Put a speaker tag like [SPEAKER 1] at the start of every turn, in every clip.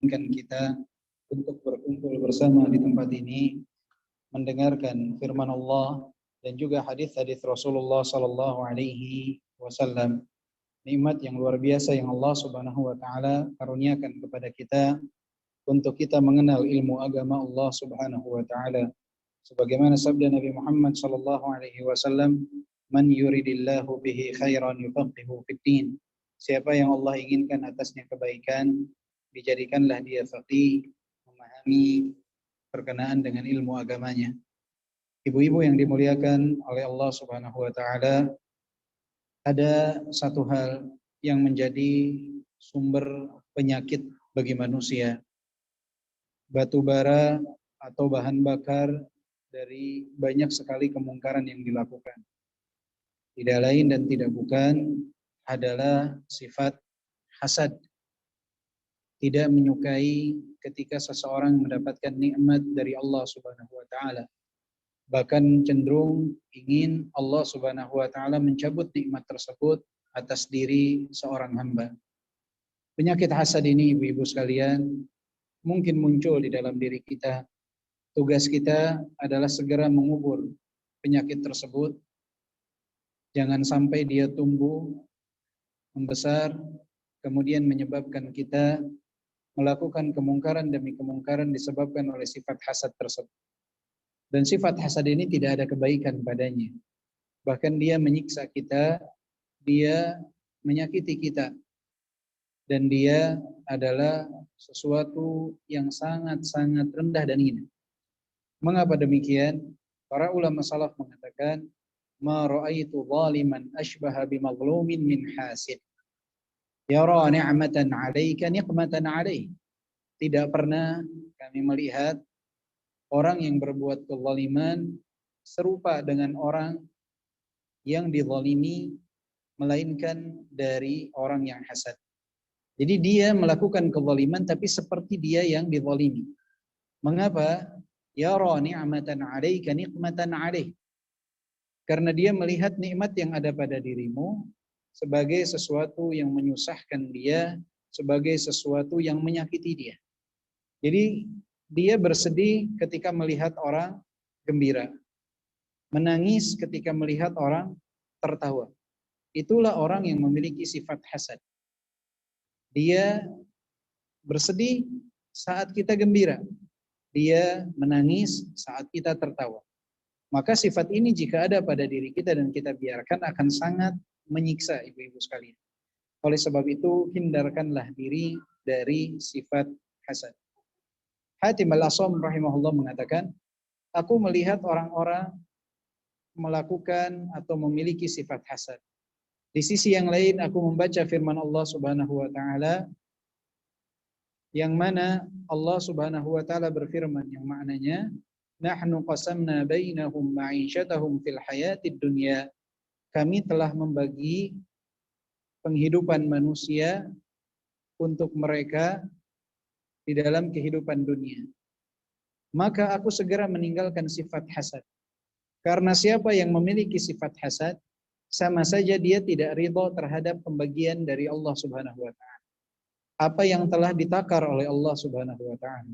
[SPEAKER 1] kita untuk berkumpul bersama di tempat ini mendengarkan firman Allah dan juga hadis-hadis Rasulullah sallallahu alaihi wasallam. Nikmat yang luar biasa yang Allah Subhanahu wa taala karuniakan kepada kita untuk kita mengenal ilmu agama Allah Subhanahu wa taala. Sebagaimana sabda Nabi Muhammad sallallahu alaihi wasallam, "Man yuridillahu bihi khairan yufaqihuhu fid din." Siapa yang Allah inginkan atasnya kebaikan, dijadikanlah dia faqih, memahami berkenaan dengan ilmu agamanya. Ibu-ibu yang dimuliakan oleh Allah Subhanahu wa taala, ada satu hal yang menjadi sumber penyakit bagi manusia. Batu bara atau bahan bakar dari banyak sekali kemungkaran yang dilakukan. Tidak lain dan tidak bukan adalah sifat hasad. Tidak menyukai ketika seseorang mendapatkan nikmat dari Allah Subhanahu wa taala. Bahkan cenderung ingin Allah Subhanahu wa taala mencabut nikmat tersebut atas diri seorang hamba. Penyakit hasad ini, ibu-ibu sekalian, mungkin muncul di dalam diri kita. Tugas kita adalah segera mengubur penyakit tersebut. Jangan sampai dia tumbuh, membesar, kemudian menyebabkan kita melakukan kemungkaran demi kemungkaran disebabkan oleh sifat hasad tersebut. Dan sifat hasad ini tidak ada kebaikan padanya. Bahkan dia menyiksa kita, dia menyakiti kita. Dan dia adalah sesuatu yang sangat-sangat rendah dan hina. Mengapa demikian? Para ulama salaf mengatakan, "Ma ra'aitu zaliman ashbaha bimazlumin min hasid. Yara ni'matan 'alaika niqmatan 'alaih." Tidak pernah kami melihat orang yang berbuat kezaliman serupa dengan orang yang dizalimi, melainkan dari orang yang hasad. Jadi dia melakukan kezaliman tapi seperti dia yang dizalimi. Mengapa? Yara ni'matan 'alaika niqmatan 'alaih. Karena dia melihat nikmat yang ada pada dirimu sebagai sesuatu yang menyusahkan dia, sebagai sesuatu yang menyakiti dia. Jadi dia bersedih ketika melihat orang gembira, menangis ketika melihat orang tertawa. Itulah orang yang memiliki sifat hasad. Dia bersedih saat kita gembira, dia menangis saat kita tertawa. Maka sifat ini jika ada pada diri kita dan kita biarkan akan sangat menyiksa ibu-ibu sekalian. Oleh sebab itu hindarkanlah diri dari sifat hasad. Hatim al-Asam rahimahullah mengatakan, aku melihat orang-orang melakukan atau memiliki sifat hasad. Di sisi yang lain aku membaca firman Allah Subhanahu wa taala yang mana Allah Subhanahu wa taala berfirman yang maknanya nahnu qasamna bainahum ma'isyatahum fil hayatid dunya. Kami telah membagi penghidupan manusia untuk mereka di dalam kehidupan dunia. Maka aku segera meninggalkan sifat hasad. Karena siapa yang memiliki sifat hasad, sama saja dia tidak ridha terhadap pembagian dari Allah Subhanahu wa taala. Apa yang telah ditakar oleh Allah Subhanahu wa taala.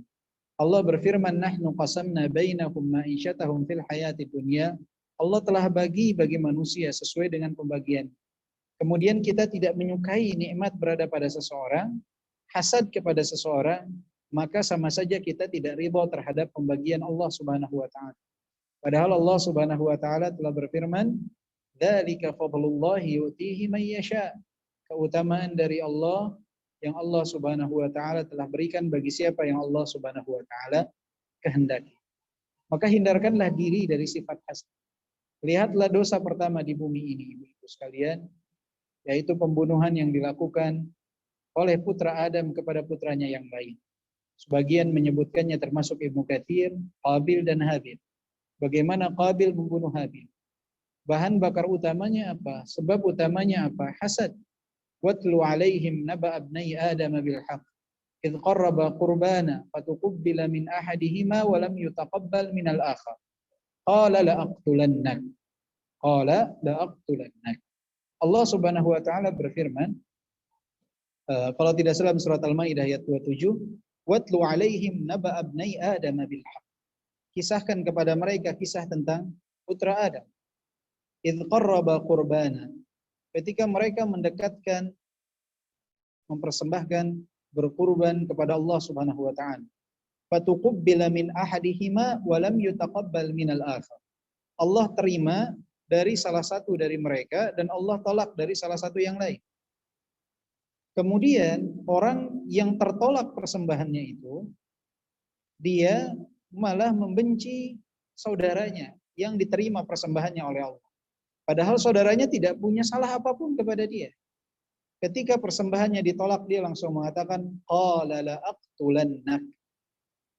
[SPEAKER 1] Allah berfirman, "Nahnu qasamna bainahum ma'isyatahum fil hayatid dunya." Allah telah bagi manusia sesuai dengan pembagian. Kemudian kita tidak menyukai nikmat berada pada seseorang, hasad kepada seseorang, maka sama saja kita tidak ridha terhadap pembagian Allah Subhanahu wa taala. Padahal Allah Subhanahu wa taala telah berfirman, "Dzalika fadlullahi yu'tihi man yasha." Keutamaan dari Allah yang Allah Subhanahu wa taala telah berikan bagi siapa yang Allah Subhanahu wa taala kehendaki. Maka hindarkanlah diri dari sifat hasad. Lihatlah dosa pertama di bumi ini, ibu-ibu sekalian, yaitu pembunuhan yang dilakukan oleh putra Adam kepada putranya yang lain. Sebagian menyebutkannya termasuk Ibnu Katsir, Qabil dan Habil. Bagaimana Qabil membunuh Habil? Bahan bakar utamanya apa? Sebab utamanya apa? Hasad. Watlu alaihim naba abnai Adam bil haqq. Idh qarraba qurbana fatuqabbala min ahadihima wa lam yutaqabbal min al-akhar. Qala la aqtulannak. Qala la aqtulannak. Allah Subhanahu wa taala berfirman, kalau tidak salah surat Al-Maidah ayat 27, Watlu 'alaihim naba'a ibnai Adam bil haqq. Kisahkan kepada mereka kisah tentang putra Adam. Idz qarraba qurbana. Ketika mereka mendekatkan, mempersembahkan, berkurban kepada Allah Subhanahu wa taala. Fatuqabbala min ahadihima wa lam yutaqabbal minal akhar. Allah terima dari salah satu dari mereka dan Allah tolak dari salah satu yang lain. Kemudian orang yang tertolak persembahannya itu, dia malah membenci saudaranya yang diterima persembahannya oleh Allah. Padahal saudaranya tidak punya salah apapun kepada dia. Ketika persembahannya ditolak, dia langsung mengatakan, qala la aqtulannak.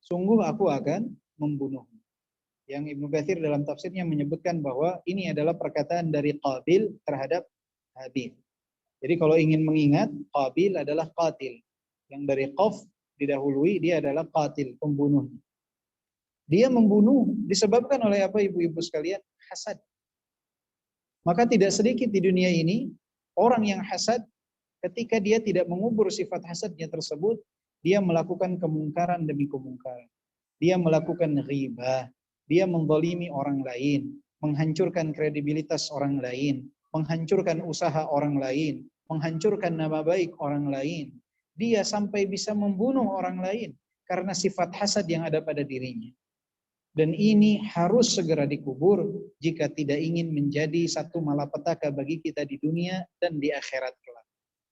[SPEAKER 1] Sungguh aku akan membunuhmu. Yang Ibnu Katsir dalam tafsirnya menyebutkan bahwa ini adalah perkataan dari Qabil terhadap Habil. Jadi kalau ingin mengingat, Qabil adalah qatil. Yang dari qaf didahului, dia adalah qatil, pembunuh. Dia membunuh disebabkan oleh apa ibu-ibu sekalian? Hasad. Maka tidak sedikit di dunia ini orang yang hasad, ketika dia tidak mengubur sifat hasadnya tersebut, dia melakukan kemungkaran demi kemungkaran. Dia melakukan ghibah, dia menzalimi orang lain, menghancurkan kredibilitas orang lain, menghancurkan usaha orang lain, menghancurkan nama baik orang lain. Dia sampai bisa membunuh orang lain karena sifat hasad yang ada pada dirinya. Dan ini harus segera dikubur jika tidak ingin menjadi satu malapetaka bagi kita di dunia dan di akhirat kelak.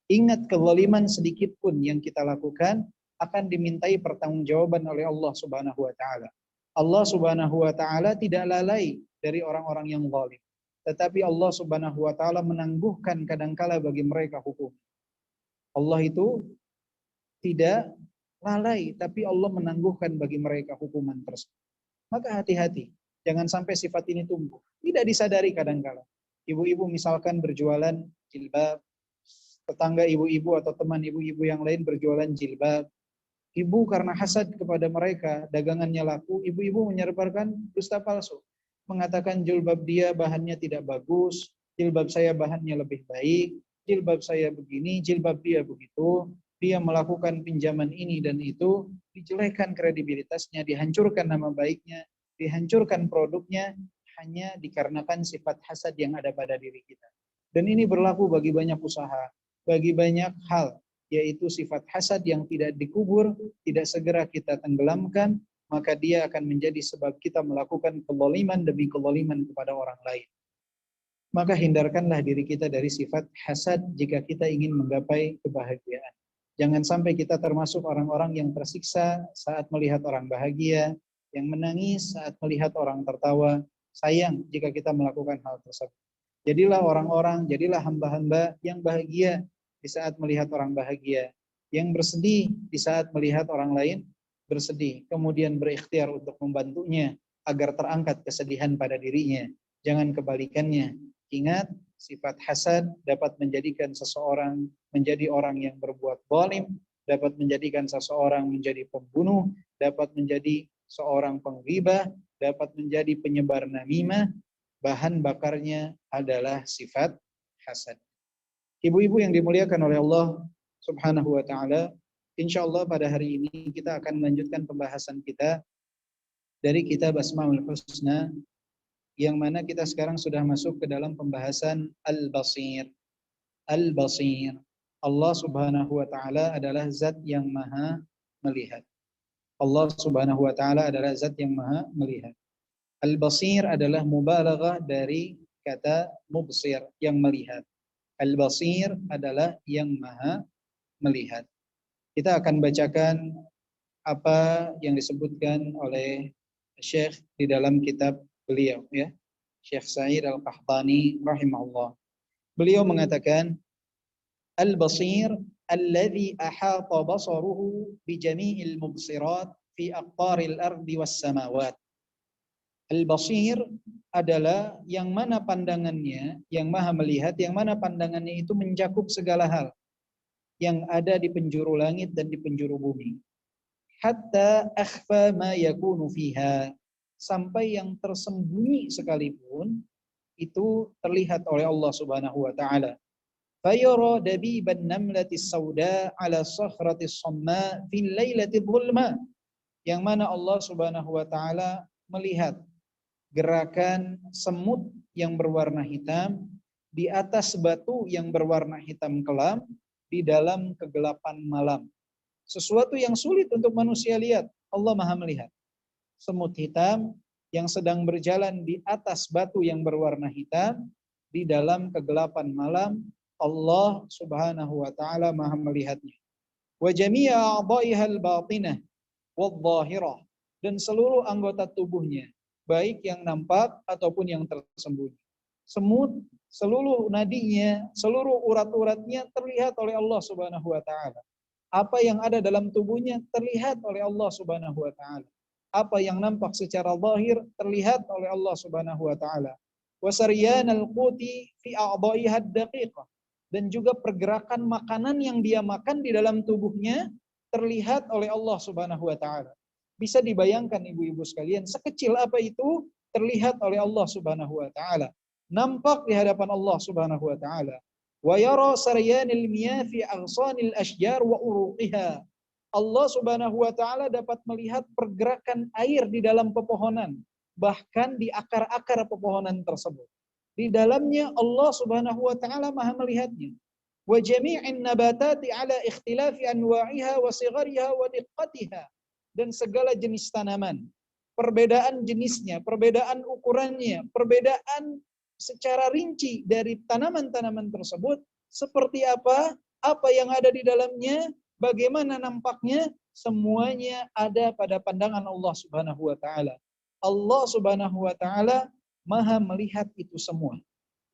[SPEAKER 1] Ingat, kezaliman sedikit pun yang kita lakukan akan dimintai pertanggungjawaban oleh Allah Subhanahu wa taala. Allah Subhanahu wa taala tidak lalai dari orang-orang yang zalim. Tetapi Allah Subhanahu wa taala menangguhkan kadangkala bagi mereka hukum. Allah itu tidak lalai, tapi Allah menangguhkan bagi mereka hukuman tersebut. Maka hati-hati, jangan sampai sifat ini tumbuh. Tidak disadari kadangkala. Ibu-ibu misalkan berjualan jilbab, tetangga ibu-ibu atau teman ibu-ibu yang lain berjualan jilbab. Ibu karena hasad kepada mereka, dagangannya laku, ibu-ibu menyebarkan dusta palsu. Mengatakan jilbab dia bahannya tidak bagus, jilbab saya bahannya lebih baik, jilbab saya begini, jilbab dia begitu. Dia melakukan pinjaman ini dan itu, dijelekan kredibilitasnya, dihancurkan nama baiknya, dihancurkan produknya, hanya dikarenakan sifat hasad yang ada pada diri kita. Dan ini berlaku bagi banyak usaha, bagi banyak hal, yaitu sifat hasad yang tidak dikubur, tidak segera kita tenggelamkan, maka dia akan menjadi sebab kita melakukan kezaliman demi kezaliman kepada orang lain. Maka hindarkanlah diri kita dari sifat hasad jika kita ingin menggapai kebahagiaan. Jangan sampai kita termasuk orang-orang yang tersiksa saat melihat orang bahagia, yang menangis saat melihat orang tertawa. Sayang jika kita melakukan hal tersebut. Jadilah orang-orang, jadilah hamba-hamba yang bahagia di saat melihat orang bahagia, yang bersedih di saat melihat orang lain bersedih, kemudian berikhtiar untuk membantunya agar terangkat kesedihan pada dirinya. Jangan kebalikannya. Ingat, sifat hasad dapat menjadikan seseorang menjadi orang yang berbuat zalim, dapat menjadikan seseorang menjadi pembunuh, dapat menjadi seorang penghibah, dapat menjadi penyebar namimah. Bahan bakarnya adalah sifat hasad. Ibu-ibu yang dimuliakan oleh Allah Subhanahu wa taala, insyaallah pada hari ini kita akan melanjutkan pembahasan kita dari kitab Asmaul Husna, yang mana kita sekarang sudah masuk ke dalam pembahasan Al-Basir. Al-Basir. Allah Subhanahu wa taala adalah zat yang maha melihat. Allah Subhanahu wa taala adalah zat yang maha melihat. Al-Basir adalah mubalaghah dari kata mubsir, yang melihat. Al-Basir adalah yang maha melihat. Kita akan bacakan apa yang disebutkan oleh Syekh di dalam kitab beliau, ya, Syekh Sa'id Al-Qahtani rahimahullah. Beliau mengatakan, Al-Basir alladhi ahata basaruhu bi jami'il mubsirat fi aqtaril ardi was samawat. Al-Basir adalah yang mana pandangannya, yang maha melihat, yang mana pandangannya itu mencakup segala hal yang ada di penjuru langit dan di penjuru bumi. Hatta akhfa ma yakunu fiha, sampai yang tersembunyi sekalipun itu terlihat oleh Allah Subhanahu wa taala. fayara dabiban namlatis sauda ala sakhratis samma fil lailatil dhulma, yang mana Allah Subhanahu wa taala melihat gerakan semut yang berwarna hitam di atas batu yang berwarna hitam kelam di dalam kegelapan malam. Sesuatu yang sulit untuk manusia lihat, Allah Maha melihat. Semut hitam yang sedang berjalan di atas batu yang berwarna hitam di dalam kegelapan malam, Allah Subhanahu wa taala Maha melihatnya. Wa jami'a a'dha'ihal batinah wadh-dhahirah, dan seluruh anggota tubuhnya, baik yang nampak ataupun yang tersembunyi. Semut, seluruh nadinya, seluruh urat-uratnya terlihat oleh Allah Subhanahu wa taala. Apa yang ada dalam tubuhnya terlihat oleh Allah Subhanahu wa taala. Apa yang nampak secara zahir terlihat oleh Allah Subhanahu wa taala. Wa saryanal quti fi a'dha'iha ad-daqiqah, dan juga pergerakan makanan yang dia makan di dalam tubuhnya terlihat oleh Allah Subhanahu wa taala. Bisa dibayangkan ibu-ibu sekalian, sekecil apa itu terlihat oleh Allah Subhanahu wa taala. Nampak di hadapan Allah Subhanahu wa taala. Wa yara saryanil miyah fi aghsanil ashjar wa uruqiha. Allah Subhanahu wa taala dapat melihat pergerakan air di dalam pepohonan, bahkan di akar-akar pepohonan tersebut. Di dalamnya Allah Subhanahu wa taala Maha melihatnya. Wa jami'in nabatati ala ikhtilafi anwa'iha wa sighariha wa diqqatiha, dan segala jenis tanaman, perbedaan jenisnya, perbedaan ukurannya, perbedaan secara rinci dari tanaman-tanaman tersebut, seperti apa yang ada di dalamnya, bagaimana nampaknya, semuanya ada pada pandangan Allah Subhanahu wa taala. Allah Subhanahu wa taala Maha melihat itu semua.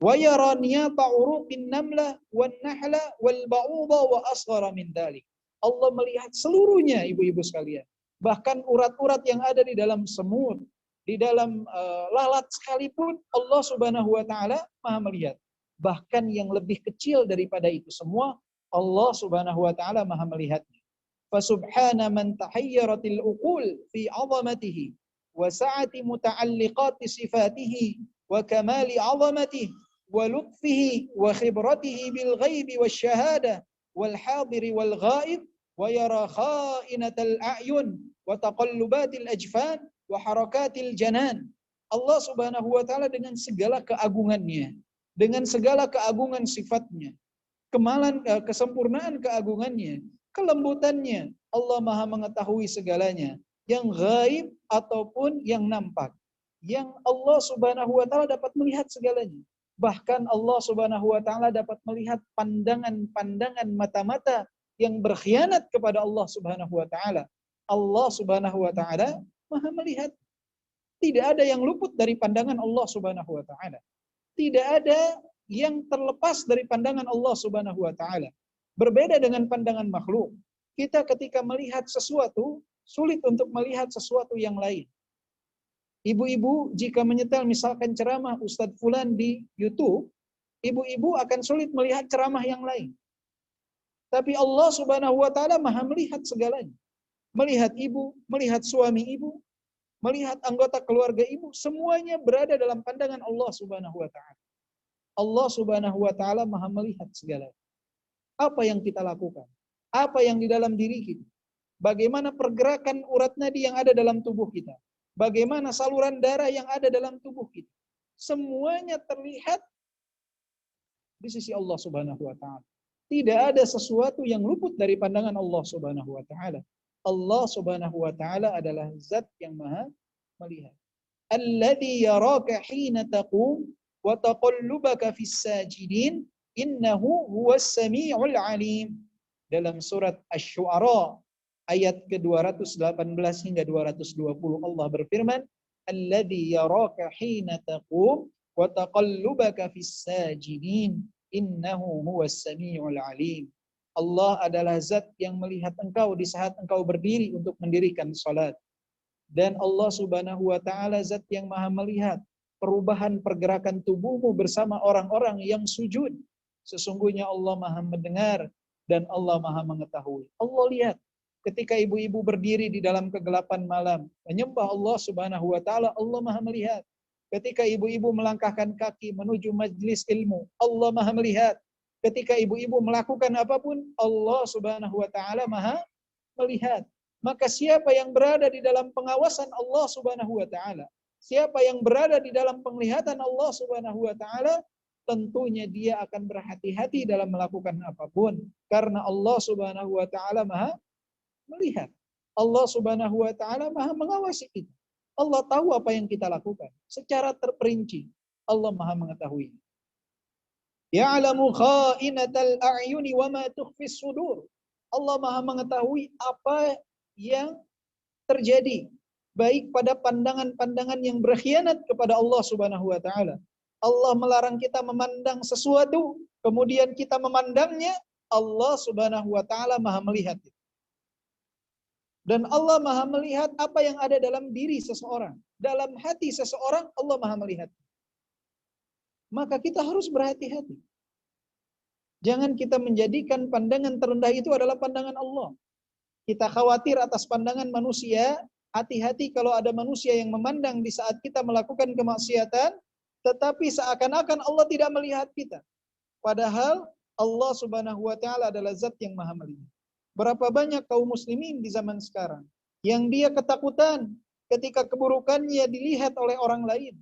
[SPEAKER 1] Wa yara niyata uruqin namla wan nahla wal ba'udha wa asghara min dzalik. Allah melihat seluruhnya ibu-ibu sekalian. Bahkan urat-urat yang ada di dalam semut, di dalam lalat sekalipun Allah Subhanahu wa taala Maha melihat. Bahkan yang lebih kecil daripada itu semua Allah Subhanahu wa taala Maha melihatnya. Fa subhana man tahayyaratil uqul fi 'azamatihi wa sa'ati muta'alliqati sifatihi wa kamali 'azamatihi wa lutfihi wa khibratihi bil ghaibi wasyahada wal hadiri wal ghaib wa yara kha'inatal a'yun wa taqallubatil ajfan wa harakatil janan. Allah Subhanahu wa taala dengan segala keagungannya, dengan segala keagungan sifatnya, kemalan kesempurnaan keagungannya, kelembutannya, Allah Maha mengetahui segalanya, yang gaib ataupun yang nampak. Yang Allah Subhanahu wa taala dapat melihat segalanya. Bahkan Allah Subhanahu wa taala dapat melihat pandangan-pandangan mata-mata yang berkhianat kepada Allah Subhanahu wa taala. Allah Subhanahu wa taala Maha melihat. Tidak ada yang luput dari pandangan Allah Subhanahu wa taala. Tidak ada yang terlepas dari pandangan Allah Subhanahu wa taala. Berbeda dengan pandangan makhluk. Kita ketika melihat sesuatu, sulit untuk melihat sesuatu yang lain. Ibu-ibu jika menyetel misalkan ceramah Ustadz Fulan di YouTube, ibu-ibu akan sulit melihat ceramah yang lain. Tapi Allah Subhanahu wa taala Maha melihat segalanya. Melihat ibu, melihat suami ibu, melihat anggota keluarga ibu, semuanya berada dalam pandangan Allah Subhanahu wa taala. Allah Subhanahu wa taala Maha melihat segalanya. Apa yang kita lakukan? Apa yang di dalam diri kita? Bagaimana pergerakan urat nadi yang ada dalam tubuh kita? Bagaimana saluran darah yang ada dalam tubuh kita? Semuanya terlihat di sisi Allah Subhanahu wa taala. Tidak ada sesuatu yang luput dari pandangan Allah Subhanahu wa taala. Allah Subhanahu wa taala adalah zat yang Maha melihat. Alladzi yaraka hina taqum wa taqallubaka fis sajidin innahu huwas samiul alim. Dalam surat Asy-Syu'ara ayat ke-218 hingga 220 Allah berfirman, alladzi yaraka hina taqum wa taqallubaka fis sajidin innahu huwas samiul alim. Allah adalah zat yang melihat engkau di saat engkau berdiri untuk mendirikan salat. Dan Allah Subhanahu wa taala zat yang Maha melihat perubahan pergerakan tubuhmu bersama orang-orang yang sujud. Sesungguhnya Allah Maha mendengar dan Allah Maha mengetahui. Allah lihat ketika ibu-ibu berdiri di dalam kegelapan malam menyembah Allah Subhanahu wa taala, Allah Maha melihat. Ketika ibu-ibu melangkahkan kaki menuju majlis ilmu, Allah Maha melihat. Ketika ibu-ibu melakukan apapun, Allah Subhanahu wa taala Maha melihat. Maka siapa yang berada di dalam pengawasan Allah Subhanahu wa taala, siapa yang berada di dalam penglihatan Allah Subhanahu wa taala, tentunya dia akan berhati-hati dalam melakukan apapun karena Allah Subhanahu wa taala Maha melihat. Allah Subhanahu wa taala Maha mengawasi kita. Allah tahu apa yang kita lakukan secara terperinci. Allah Maha mengetahui. Ya'lamu kha'inatal a'yuni wa ma tukhfis sudur. Allah Maha mengetahui apa yang terjadi baik pada pandangan-pandangan yang berkhianat kepada Allah Subhanahu wa taala. Allah melarang kita memandang sesuatu, kemudian kita memandangnya, Allah Subhanahu wa taala Maha melihat. Dan Allah Maha melihat apa yang ada dalam diri seseorang, dalam hati seseorang, Allah Maha melihat. Maka kita harus berhati-hati. Jangan kita menjadikan pandangan terendah itu adalah pandangan Allah. Kita khawatir atas pandangan manusia, hati-hati kalau ada manusia yang memandang di saat kita melakukan kemaksiatan, tetapi seakan-akan Allah tidak melihat kita. Padahal Allah Subhanahu wa taala adalah zat yang Maha melihat. Berapa banyak kaum muslimin di zaman sekarang yang dia ketakutan ketika keburukannya dilihat oleh orang lain.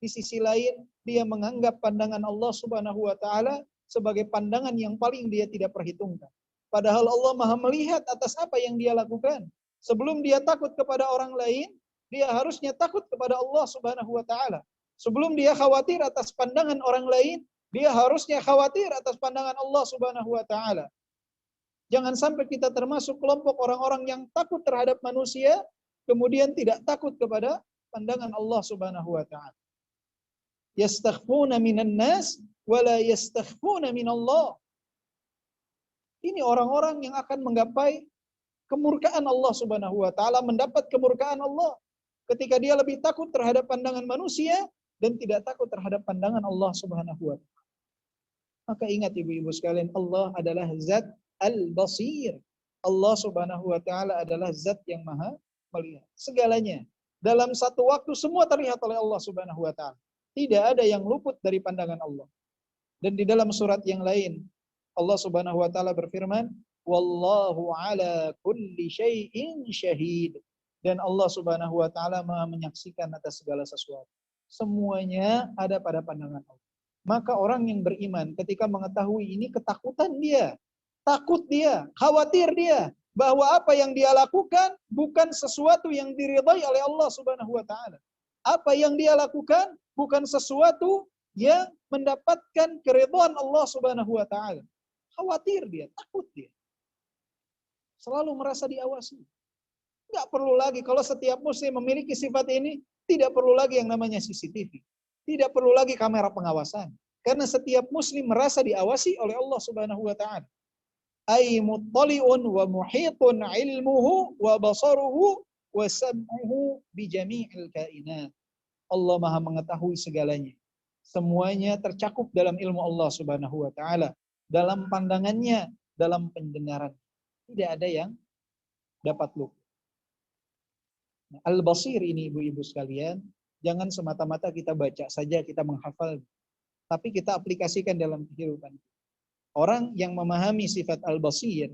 [SPEAKER 1] Di sisi lain, dia menganggap pandangan Allah Subhanahu wa taala sebagai pandangan yang paling dia tidak perhitungkan. Padahal Allah Maha melihat atas apa yang dia lakukan. Sebelum dia takut kepada orang lain, dia harusnya takut kepada Allah Subhanahu wa taala. Sebelum dia khawatir atas pandangan orang lain, dia harusnya khawatir atas pandangan Allah Subhanahu wa taala. Jangan sampai kita termasuk kelompok orang-orang yang takut terhadap manusia, kemudian tidak takut kepada pandangan Allah Subhanahu wa taala. Yastakhfuna minan nas wala yastakhfuna minallah. Ini orang-orang yang akan menggapai kemurkaan Allah Subhanahu wa taala, mendapat kemurkaan Allah ketika dia lebih takut terhadap pandangan manusia dan tidak takut terhadap pandangan Allah Subhanahu wa taala. Maka ingat ibu-ibu sekalian, Allah adalah zat Al-Basir. Allah Subhanahu wa taala adalah zat yang Maha melihat segalanya. Dalam satu waktu semua terlihat oleh Allah Subhanahu wa taala. Tidak ada yang luput dari pandangan Allah. Dan di dalam surat yang lain Allah Subhanahu wa taala berfirman, "Wallahu ala kulli syai'in syahid." Dan Allah Subhanahu wa taala Maha menyaksikan atas segala sesuatu. Semuanya ada pada pandangan Allah. Maka orang yang beriman ketika mengetahui ini, ketakutan dia, takut dia, khawatir dia bahwa apa yang dia lakukan bukan sesuatu yang diridhai oleh Allah Subhanahu wa taala. Apa yang dia lakukan bukan sesuatu yang mendapatkan keridhaan Allah Subhanahu wa taala. Khawatir dia, takut dia. Selalu merasa diawasi. Enggak perlu lagi, kalau setiap muslim memiliki sifat ini, tidak perlu lagi yang namanya CCTV. Tidak perlu lagi kamera pengawasan. Karena setiap muslim merasa diawasi oleh Allah Subhanahu wa taala. Ay muttali'un wa muhitun ilmuhu wa basaruhu wa sam'uhu bi jami'il kainat. Allah Maha mengetahui segalanya. Semuanya tercakup dalam ilmu Allah Subhanahu wa taala, dalam pandangannya, dalam pendengaran. Tidak ada yang dapat luput. Al-Basir ini ibu-ibu sekalian, jangan semata-mata kita baca saja, kita menghafal, tapi kita aplikasikan dalam kehidupan. Orang yang memahami sifat Al-Basir,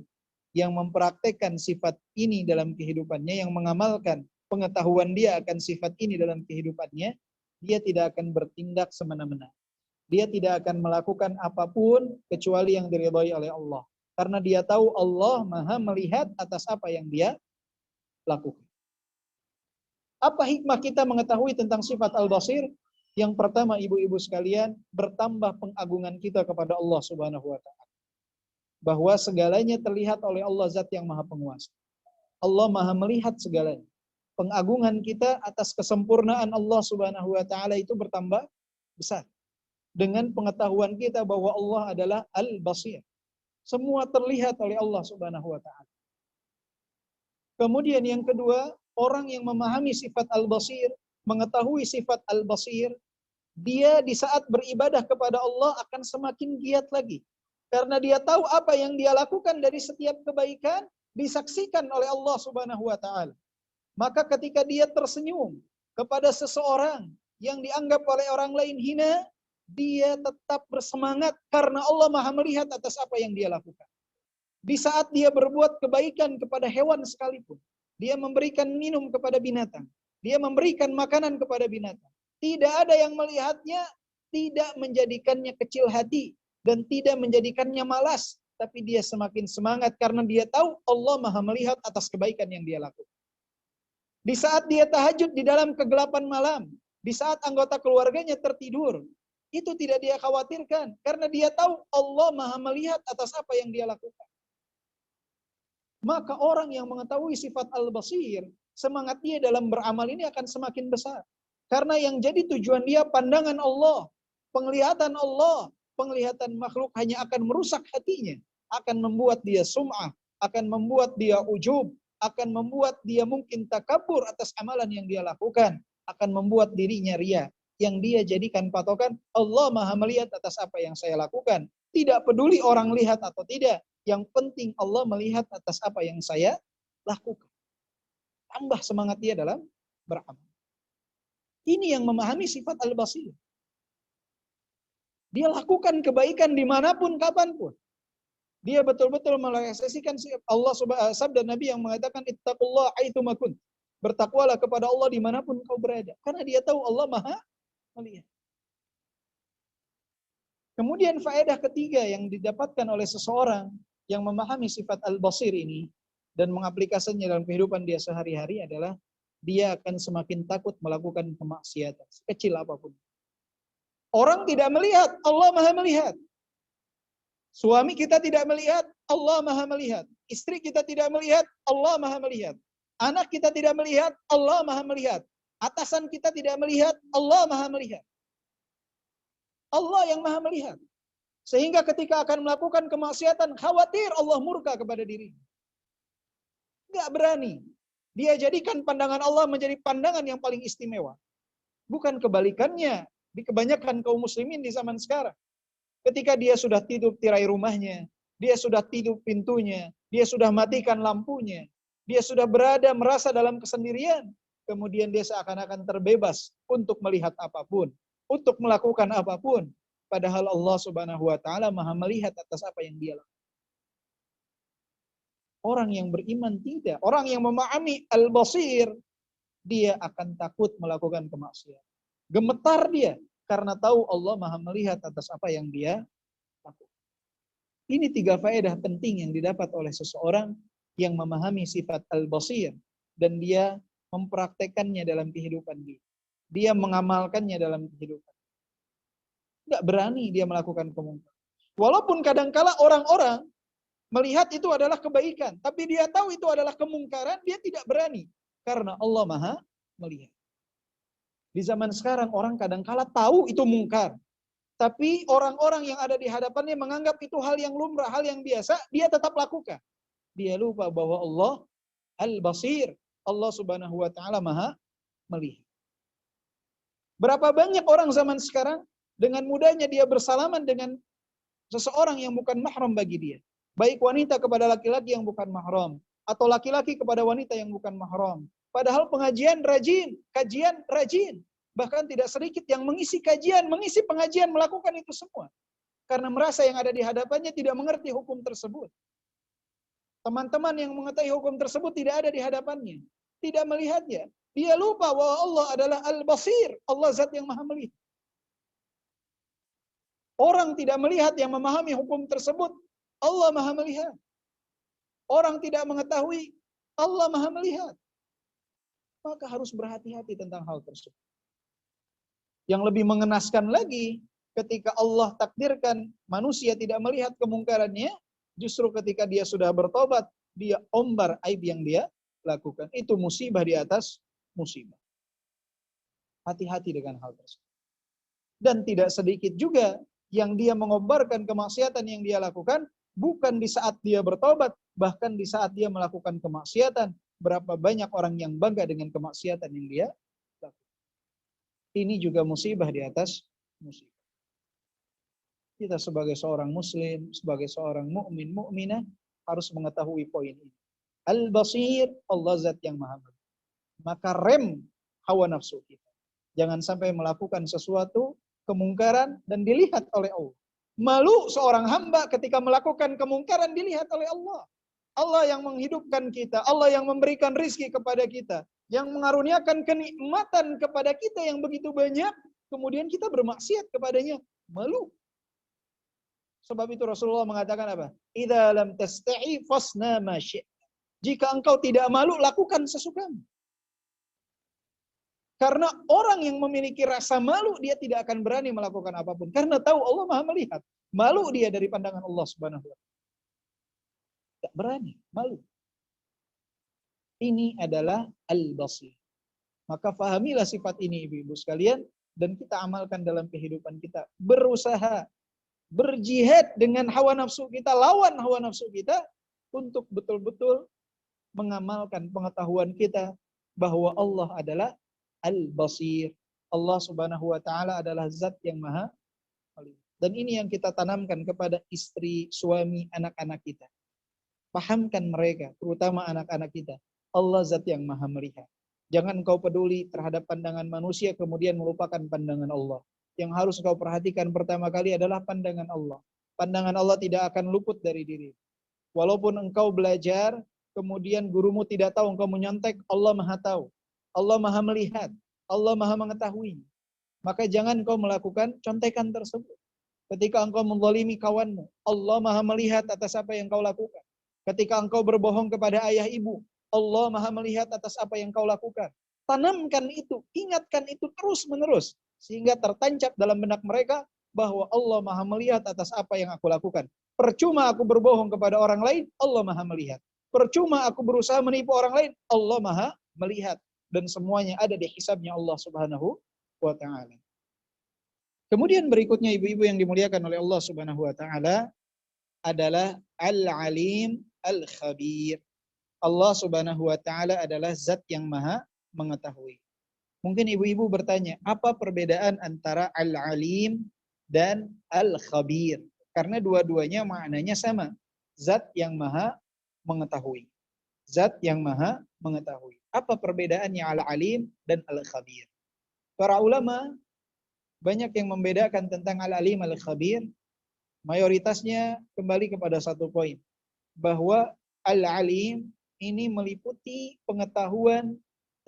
[SPEAKER 1] yang mempraktekkan sifat ini dalam kehidupannya, yang mengamalkan pengetahuan dia akan sifat ini dalam kehidupannya, dia tidak akan bertindak semena-mena. Dia tidak akan melakukan apapun kecuali yang diridhai oleh Allah. Karena dia tahu Allah Maha melihat atas apa yang dia lakukan. Apa hikmah kita mengetahui tentang sifat Al-Basir? Yang pertama, ibu-ibu sekalian, bertambah pengagungan kita kepada Allah Subhanahu wa taala. Bahwa segalanya terlihat oleh Allah zat yang Maha Penguasa. Allah Maha melihat segalanya. Pengagungan kita atas kesempurnaan Allah Subhanahu wa taala itu bertambah besar. Dengan pengetahuan kita bahwa Allah adalah Al-Basir. Semua terlihat oleh Allah Subhanahu wa taala. Kemudian yang kedua, orang yang memahami sifat Al-Basir, mengetahui sifat Al-Basir, dia di saat beribadah kepada Allah akan semakin giat lagi. Karena dia tahu apa yang dia lakukan dari setiap kebaikan disaksikan oleh Allah Subhanahu wa taala. Maka ketika dia tersenyum kepada seseorang yang dianggap oleh orang lain hina, dia tetap bersemangat karena Allah Maha melihat atas apa yang dia lakukan. Di saat dia berbuat kebaikan kepada hewan sekalipun, dia memberikan minum kepada binatang, dia memberikan makanan kepada binatang, tidak ada yang melihatnya, tidak menjadikannya kecil hati dan tidak menjadikannya malas, tapi dia semakin semangat karena dia tahu Allah Maha melihat atas kebaikan yang dia lakukan. Di saat dia tahajud di dalam kegelapan malam, di saat anggota keluarganya tertidur, itu tidak dia khawatirkan karena dia tahu Allah Maha melihat atas apa yang dia lakukan. Maka orang yang mengetahui sifat al-basir, semangat dia dalam beramal ini akan semakin besar. Karena yang jadi tujuan dia pandangan Allah, penglihatan Allah, penglihatan makhluk hanya akan merusak hatinya, akan membuat dia sum'ah, akan membuat dia ujub, akan membuat dia mungkin takabur atas amalan yang dia lakukan, akan membuat dirinya ria. Yang dia jadikan patokan, Allah Maha melihat atas apa yang saya lakukan. Tidak peduli orang lihat atau tidak. Yang penting Allah melihat atas apa yang saya lakukan. Tambah semangat dia dalam beramal. Ini yang memahami sifat al-basir. Dia lakukan kebaikan dimanapun, kapanpun. Dia betul-betul merealisasikan Allah sabda Nabi yang mengatakan ittaqullah aitsuma kunt. Bertakwalah kepada Allah dimanapun kau berada. Karena dia tahu Allah Maha melihat. Kemudian faedah ketiga yang didapatkan oleh seseorang yang memahami sifat al-basir ini dan mengaplikasikannya dalam kehidupan dia sehari-hari adalah dia akan semakin takut melakukan kemaksiatan sekecil apapun. Orang tidak melihat, Allah Maha melihat. Suami kita tidak melihat, Allah Maha melihat. Istri kita tidak melihat, Allah Maha melihat. Anak kita tidak melihat, Allah Maha melihat. Atasan kita tidak melihat, Allah Maha melihat. Allah yang Maha melihat. Sehingga ketika akan melakukan kemaksiatan, khawatir Allah murka kepada diri. Enggak berani. Dia jadikan pandangan Allah menjadi pandangan yang paling istimewa. Bukan kebalikannya. Di kebanyakan kaum muslimin di zaman sekarang. Ketika dia sudah tutup tirai rumahnya, dia sudah tutup pintunya, dia sudah matikan lampunya, dia sudah berada merasa dalam kesendirian, kemudian dia seakan-akan terbebas untuk melihat apapun, untuk melakukan apapun, padahal Allah Subhanahu wa taala Maha melihat atas apa yang dia lakukan. Orang yang beriman tidak, orang yang memahami al-basir, dia akan takut melakukan kemaksiatan. Gemetar dia karena tahu Allah Maha melihat atas apa yang dia lakukan. Ini 3 faedah penting yang didapat oleh seseorang yang memahami sifat al-basir dan dia mempraktekannya dalam kehidupan dia. Dia mengamalkannya dalam kehidupan. Enggak berani dia melakukan kemungkaran. Walaupun kadangkala orang-orang melihat itu adalah kebaikan, tapi dia tahu itu adalah kemungkaran, dia tidak berani karena Allah Maha melihat. Di zaman sekarang orang kadangkala tahu itu mungkar. Tapi orang-orang yang ada di hadapannya menganggap itu hal yang lumrah, hal yang biasa, dia tetap lakukan. Dia lupa bahwa Allah al-basir, Allah Subhanahu wa taala Maha melihat. Berapa banyak orang zaman sekarang dengan mudahnya dia bersalaman dengan seseorang yang bukan mahram bagi dia. Baik wanita kepada laki-laki yang bukan mahram atau laki-laki kepada wanita yang bukan mahram. Padahal pengajian rajin, kajian rajin. Bahkan tidak sedikit yang mengisi kajian, mengisi pengajian, melakukan itu semua. Karena merasa yang ada di hadapannya tidak mengerti hukum tersebut. Teman-teman yang mengetahui hukum tersebut tidak ada di hadapannya. Tidak melihatnya. Dia lupa bahwa Allah adalah al-basir. Allah zat yang maha melihat. Orang tidak melihat yang memahami hukum tersebut, Allah maha melihat. Orang tidak mengetahui, Allah maha melihat. Maka harus berhati-hati tentang hal tersebut. Yang lebih mengenaskan lagi, ketika Allah takdirkan manusia tidak melihat kemungkarannya, justru ketika dia sudah bertobat, dia ombar aib yang dia lakukan. Itu musibah di atas musibah. Hati-hati dengan hal tersebut. Dan tidak sedikit juga yang dia mengombarkan kemaksiatan yang dia lakukan, bukan di saat dia bertobat, bahkan di saat dia melakukan kemaksiatan. Berapa banyak orang yang bangga dengan kemaksiatan yang dia lakukan. Ini juga musibah di atas musibah. Kita sebagai seorang muslim, sebagai seorang mukmin, mukminah harus mengetahui poin ini. Al-basir, Allah zat yang maha melihat. Maka rem hawa nafsu kita. Jangan sampai melakukan sesuatu kemungkaran dan dilihat oleh Allah. Malu seorang hamba ketika melakukan kemungkaran dilihat oleh Allah. Allah yang menghidupkan kita, Allah yang memberikan rizki kepada kita, yang mengaruniakan kenikmatan kepada kita yang begitu banyak, kemudian kita bermaksiat kepadanya, malu. Sebab itu Rasulullah mengatakan apa? Idza lam tasta'i fasna ma syi'ta. Jika engkau tidak malu, lakukan sesukamu. Karena orang yang memiliki rasa malu, dia tidak akan berani melakukan apapun. Karena tahu Allah Maha melihat. Malu dia dari pandangan Allah Subhanahu wa Ta'ala. Tidak berani, malu. Ini adalah al-basir. Maka fahamilah sifat ini ibu-ibu sekalian, dan kita amalkan dalam kehidupan kita. Berusaha, berjihad dengan hawa nafsu kita, lawan hawa nafsu kita, untuk betul-betul mengamalkan pengetahuan kita bahwa Allah adalah Al-Basir. Allah Subhanahu wa Ta'ala adalah zat yang maha melihat. Dan ini yang kita tanamkan kepada istri, suami, anak-anak kita. Pahamkan mereka, terutama anak-anak kita. Allah zat yang maha melihat. Jangan kau peduli terhadap pandangan manusia kemudian melupakan pandangan Allah. Yang harus kau perhatikan pertama kali adalah pandangan Allah. Pandangan Allah tidak akan luput dari diri. Walaupun engkau belajar, kemudian gurumu tidak tahu, engkau menyontek, Allah maha tahu. Allah maha melihat, Allah maha mengetahui. Maka jangan kau melakukan contekan tersebut. Ketika engkau menzalimi kawanmu, Allah maha melihat atas apa yang kau lakukan. Ketika engkau berbohong kepada ayah ibu, Allah maha melihat atas apa yang kau lakukan. Tanamkan itu, ingatkan itu terus menerus. Sehingga tertancap dalam benak mereka bahwa Allah maha melihat atas apa yang aku lakukan. Percuma aku berbohong kepada orang lain, Allah maha melihat. Percuma aku berusaha menipu orang lain, Allah maha melihat. Dan semuanya ada di hisabnya Allah Subhanahu wa Ta'ala. Kemudian berikutnya ibu-ibu yang dimuliakan oleh Allah Subhanahu wa Ta'ala adalah Al-Alim Al-Khabir. Allah Subhanahu wa Ta'ala adalah zat yang maha mengetahui. Mungkin ibu-ibu bertanya, apa perbedaan antara Al-Alim dan Al-Khabir? Karena dua-duanya maknanya sama. Zat yang maha mengetahui. Zat yang maha mengetahui. Apa perbedaannya Al-Alim dan Al-Khabir? Para ulama banyak yang membedakan tentang Al-Alim Al-Khabir. Mayoritasnya kembali kepada satu poin. Bahwa Al-Alim ini meliputi pengetahuan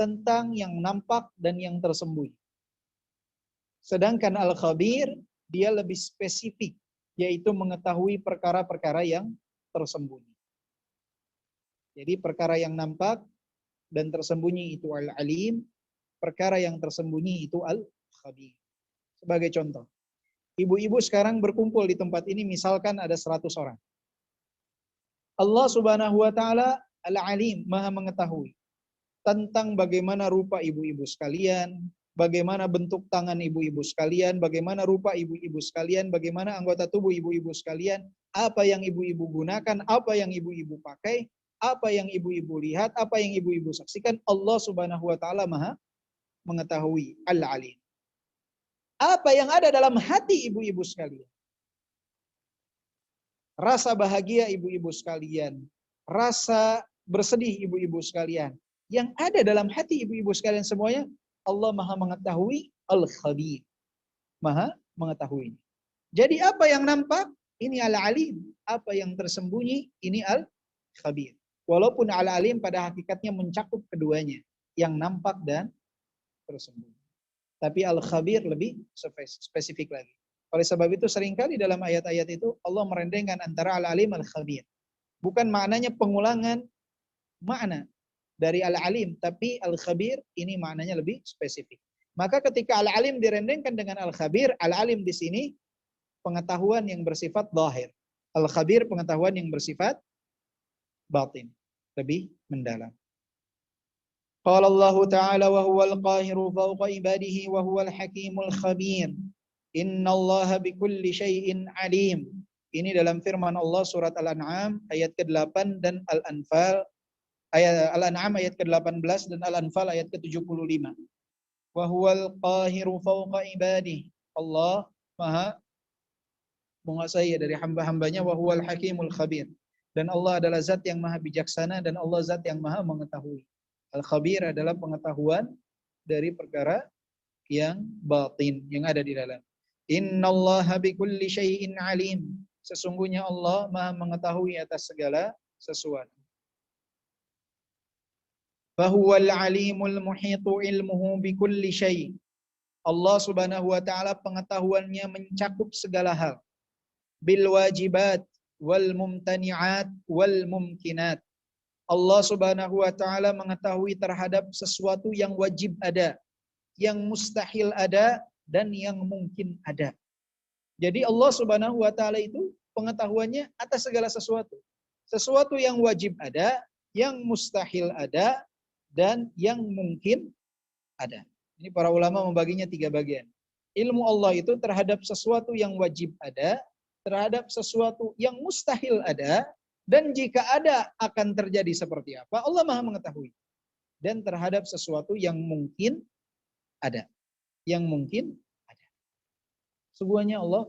[SPEAKER 1] tentang yang nampak dan yang tersembunyi. Sedangkan Al-Khabir dia lebih spesifik, yaitu mengetahui perkara-perkara yang tersembunyi. Jadi perkara yang nampak dan tersembunyi itu Al-Alim, perkara yang tersembunyi itu Al-Khabir. Sebagai contoh, ibu-ibu sekarang berkumpul di tempat ini, misalkan ada 100 orang. Allah Subhanahu wa Ta'ala Al-Alim, maha mengetahui tentang bagaimana rupa ibu-ibu sekalian, bagaimana bentuk tangan ibu-ibu sekalian, bagaimana rupa ibu-ibu sekalian, bagaimana anggota tubuh ibu-ibu sekalian, apa yang ibu-ibu gunakan, apa yang ibu-ibu pakai, apa yang ibu-ibu lihat, apa yang ibu-ibu saksikan. Allah Subhanahu wa Ta'ala maha mengetahui. Al-Alim. Apa yang ada dalam hati ibu-ibu sekalian. Rasa bahagia ibu-ibu sekalian, rasa bersedih ibu-ibu sekalian, yang ada dalam hati ibu-ibu sekalian semuanya, Allah maha mengetahui. Al-Khabir, maha mengetahui. Jadi apa yang nampak, ini Al-Alim. Apa yang tersembunyi, ini Al-Khabir. Walaupun Al-Alim pada hakikatnya mencakup keduanya, yang nampak dan tersembunyi. Tapi Al-Khabir lebih spesifik lagi. Oleh sebab itu seringkali dalam ayat-ayat itu Allah merendengkan antara Al-Alim Al-Khabir. Bukan maknanya pengulangan makna dari Al-Alim, tapi Al-Khabir ini maknanya lebih spesifik. Maka ketika Al-Alim direndengkan dengan Al-Khabir, Al-Alim di sini pengetahuan yang bersifat zahir. Al-Khabir pengetahuan yang bersifat batin, lebih mendalam. Qala Allah Ta'ala wa huwal qahiru fawqa ibadihi wa huwal hakimul khabir. Innallaha bikulli syai'in alim. Ini dalam firman Allah surat Al-An'am ayat ke-8 dan Al-Anfal ayat Al-An'am ayat ke-18 dan Al-Anfal ayat ke-75. Wa huwal qahiru fawqa ibadihi. Allah Maha menguasai dari hamba-hambanya, wa huwal hakimul khabir. Dan Allah adalah zat yang maha bijaksana dan Allah zat yang maha mengetahui. Al-Khabir adalah pengetahuan dari perkara yang batin, yang ada di dalam. Innallaha bikulli syai'in alim. Sesungguhnya Allah Maha mengetahui atas segala sesuatu. Fahuwal alimul muhitu ilmuhu bikulli syai'. Allah Subhanahu wa taala pengetahuannya mencakup segala hal. Bil wajibat wal mumtani'at wal mumkinat. Allah Subhanahu wa taala mengetahui terhadap sesuatu yang wajib ada, yang mustahil ada, dan yang mungkin ada. Jadi Allah Subhanahu wa taala itu pengetahuannya atas segala sesuatu. Sesuatu yang wajib ada, yang mustahil ada, dan yang mungkin ada. Ini para ulama membaginya 3 bagian. Ilmu Allah itu terhadap sesuatu yang wajib ada, terhadap sesuatu yang mustahil ada, dan jika ada akan terjadi seperti apa, Allah Maha mengetahui. Dan terhadap sesuatu yang mungkin ada. Yang mungkin ada. Semuanya Allah.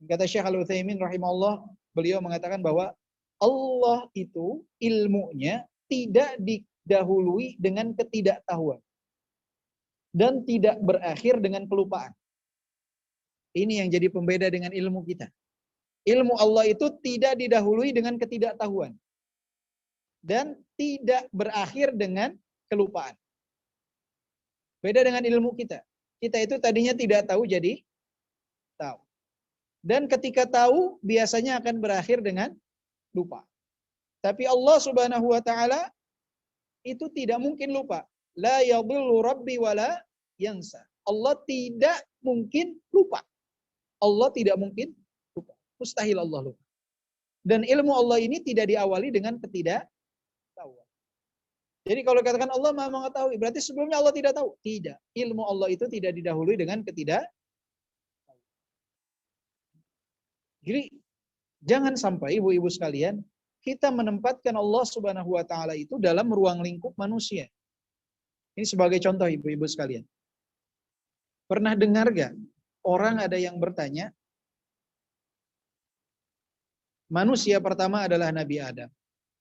[SPEAKER 1] Kata Syekh Al-Utsaimin rahimahullah, beliau mengatakan bahwa Allah itu ilmunya tidak didahului dengan ketidaktahuan. Dan tidak berakhir dengan kelupaan. Ini yang jadi pembeda dengan ilmu kita. Ilmu Allah itu tidak didahului dengan ketidaktahuan. Dan tidak berakhir dengan kelupaan. Beda dengan ilmu kita. Kita itu tadinya tidak tahu jadi tahu. Dan ketika tahu biasanya akan berakhir dengan lupa. Tapi Allah Subhanahu wa taala itu tidak mungkin lupa. La yadhillu rabbi wala yansa. Allah tidak mungkin lupa. Allah tidak mungkin lupa. Mustahil Allah lupa. Dan ilmu Allah ini tidak diawali dengan ketidaktahuan. Jadi kalau katakan Allah Maha mengetahui, berarti sebelumnya Allah tidak tahu? Tidak. Ilmu Allah itu tidak didahului dengan ketidaktahuan. Jadi jangan sampai ibu-ibu sekalian kita menempatkan Allah Subhanahu wa taala itu dalam ruang lingkup manusia. Ini sebagai contoh ibu-ibu sekalian. Pernah dengar gak orang ada yang bertanya, manusia pertama adalah Nabi Adam.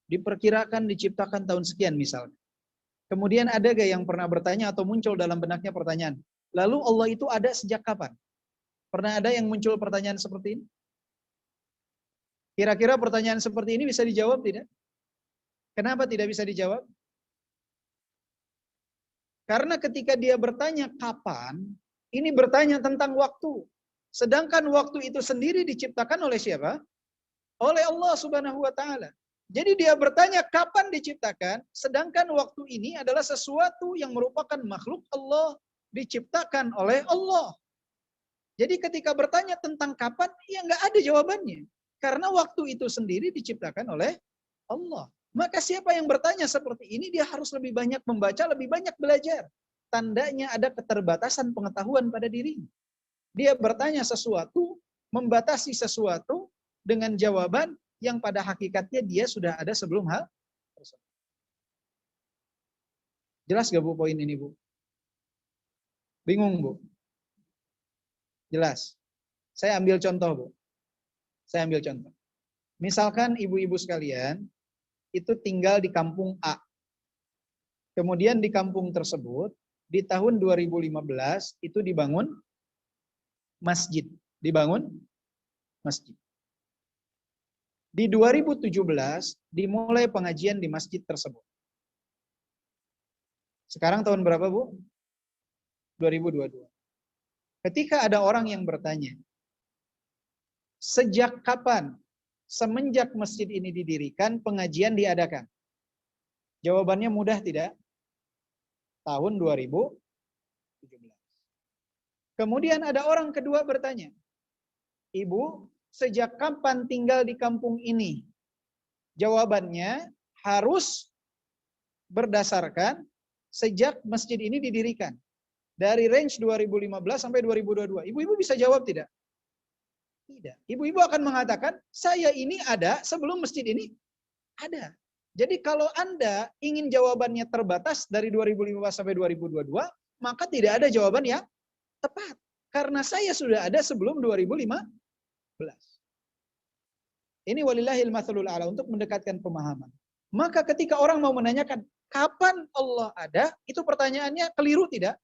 [SPEAKER 1] Diperkirakan diciptakan tahun sekian misalnya. Kemudian ada gak yang pernah bertanya atau muncul dalam benaknya pertanyaan, lalu Allah itu ada sejak kapan? Pernah ada yang muncul pertanyaan seperti ini? Kira-kira pertanyaan seperti ini bisa dijawab tidak? Kenapa tidak bisa dijawab? Karena ketika dia bertanya kapan, ini bertanya tentang waktu. Sedangkan waktu itu sendiri diciptakan oleh siapa? Oleh Allah Subhanahu wa taala. Jadi dia bertanya kapan diciptakan, sedangkan waktu ini adalah sesuatu yang merupakan makhluk Allah, diciptakan oleh Allah. Jadi ketika bertanya tentang kapan, ya nggak ada jawabannya. Karena waktu itu sendiri diciptakan oleh Allah. Maka siapa yang bertanya seperti ini, dia harus lebih banyak membaca, lebih banyak belajar. Tandanya ada keterbatasan pengetahuan pada dirinya. Dia bertanya sesuatu, membatasi sesuatu dengan jawaban yang pada hakikatnya dia sudah ada sebelum hal tersebut. Jelas gak Bu poin ini Bu? Bingung Bu? Jelas. Saya ambil contoh Bu. Saya ambil contoh. Misalkan ibu-ibu sekalian itu tinggal di kampung A. Kemudian di kampung tersebut di tahun 2015 itu dibangun masjid. Dibangun masjid. Di 2017 dimulai pengajian di masjid tersebut. Sekarang tahun berapa Bu? 2022. Ketika ada orang yang bertanya, sejak kapan semenjak masjid ini didirikan pengajian diadakan? Jawabannya mudah tidak? Tahun 2017. Kemudian ada orang kedua bertanya, Ibu, sejak kapan tinggal di kampung ini? Jawabannya harus berdasarkan sejak masjid ini didirikan. Dari range 2015 sampai 2022. Ibu-ibu bisa jawab tidak? Tidak. Ibu-ibu akan mengatakan, saya ini ada sebelum masjid ini ada. Jadi kalau Anda ingin jawabannya terbatas dari 2015 sampai 2022, maka tidak ada jawaban yang tepat. Karena saya sudah ada sebelum 2015. Ini walillahil matsalul a'la untuk mendekatkan pemahaman. Maka ketika orang mau menanyakan kapan Allah ada, itu pertanyaannya keliru tidak?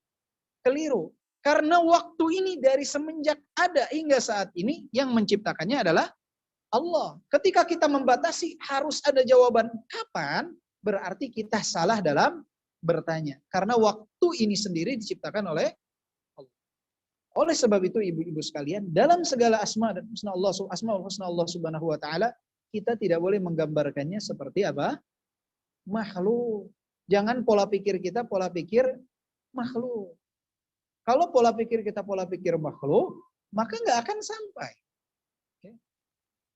[SPEAKER 1] Keliru. Karena waktu ini dari semenjak ada hingga saat ini yang menciptakannya adalah Allah. Ketika kita membatasi harus ada jawaban kapan, berarti kita salah dalam bertanya. Karena waktu ini sendiri diciptakan oleh Allah. Oleh sebab itu ibu-ibu sekalian, dalam segala asma dan husna Allah, asmaul husna Allah Subhanahu wa taala, kita tidak boleh menggambarkannya seperti apa? Makhluk. Jangan pola pikir kita pola pikir makhluk. Kalau pola pikir kita pola pikir makhluk, maka nggak akan sampai.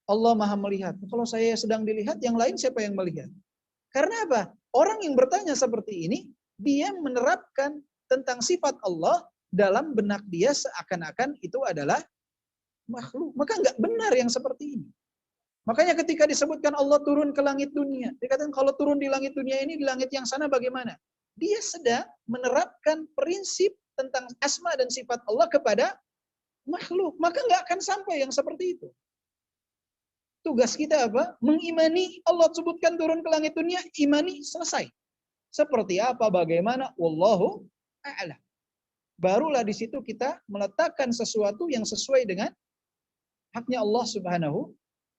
[SPEAKER 1] Allah Maha melihat. Kalau saya sedang dilihat, yang lain siapa yang melihat? Karena apa? Orang yang bertanya seperti ini, dia menerapkan tentang sifat Allah dalam benak dia seakan-akan itu adalah makhluk. Maka nggak benar yang seperti ini. Makanya ketika disebutkan Allah turun ke langit dunia, dikatakan kalau turun di langit dunia ini, di langit yang sana bagaimana? Dia sedang menerapkan prinsip tentang asma dan sifat Allah kepada makhluk. Maka nggak akan sampai yang seperti itu. Tugas kita apa? Mengimani Allah sebutkan turun ke langit dunia, imani selesai. Seperti apa, bagaimana? Wallahu a'lam. Barulah di situ kita meletakkan sesuatu yang sesuai dengan haknya Allah Subhanahu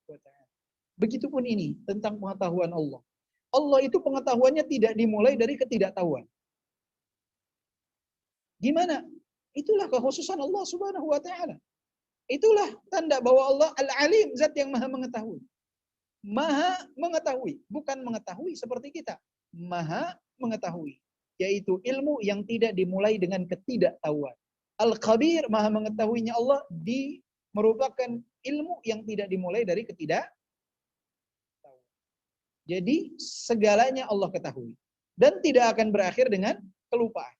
[SPEAKER 1] wa ta'ala. Begitupun ini tentang pengetahuan Allah. Allah itu pengetahuannya tidak dimulai dari ketidaktahuan. Gimana? Itulah kekhususan Allah Subhanahu wa ta'ala. Itulah tanda bahwa Allah Al-Alim, zat yang maha mengetahui. Maha mengetahui, bukan mengetahui seperti kita. Maha mengetahui, yaitu ilmu yang tidak dimulai dengan ketidaktahuan. Al-Khabir, maha mengetahuinya Allah, merupakan ilmu yang tidak dimulai dari ketidaktahuan. Jadi segalanya Allah ketahui. Dan tidak akan berakhir dengan kelupaan.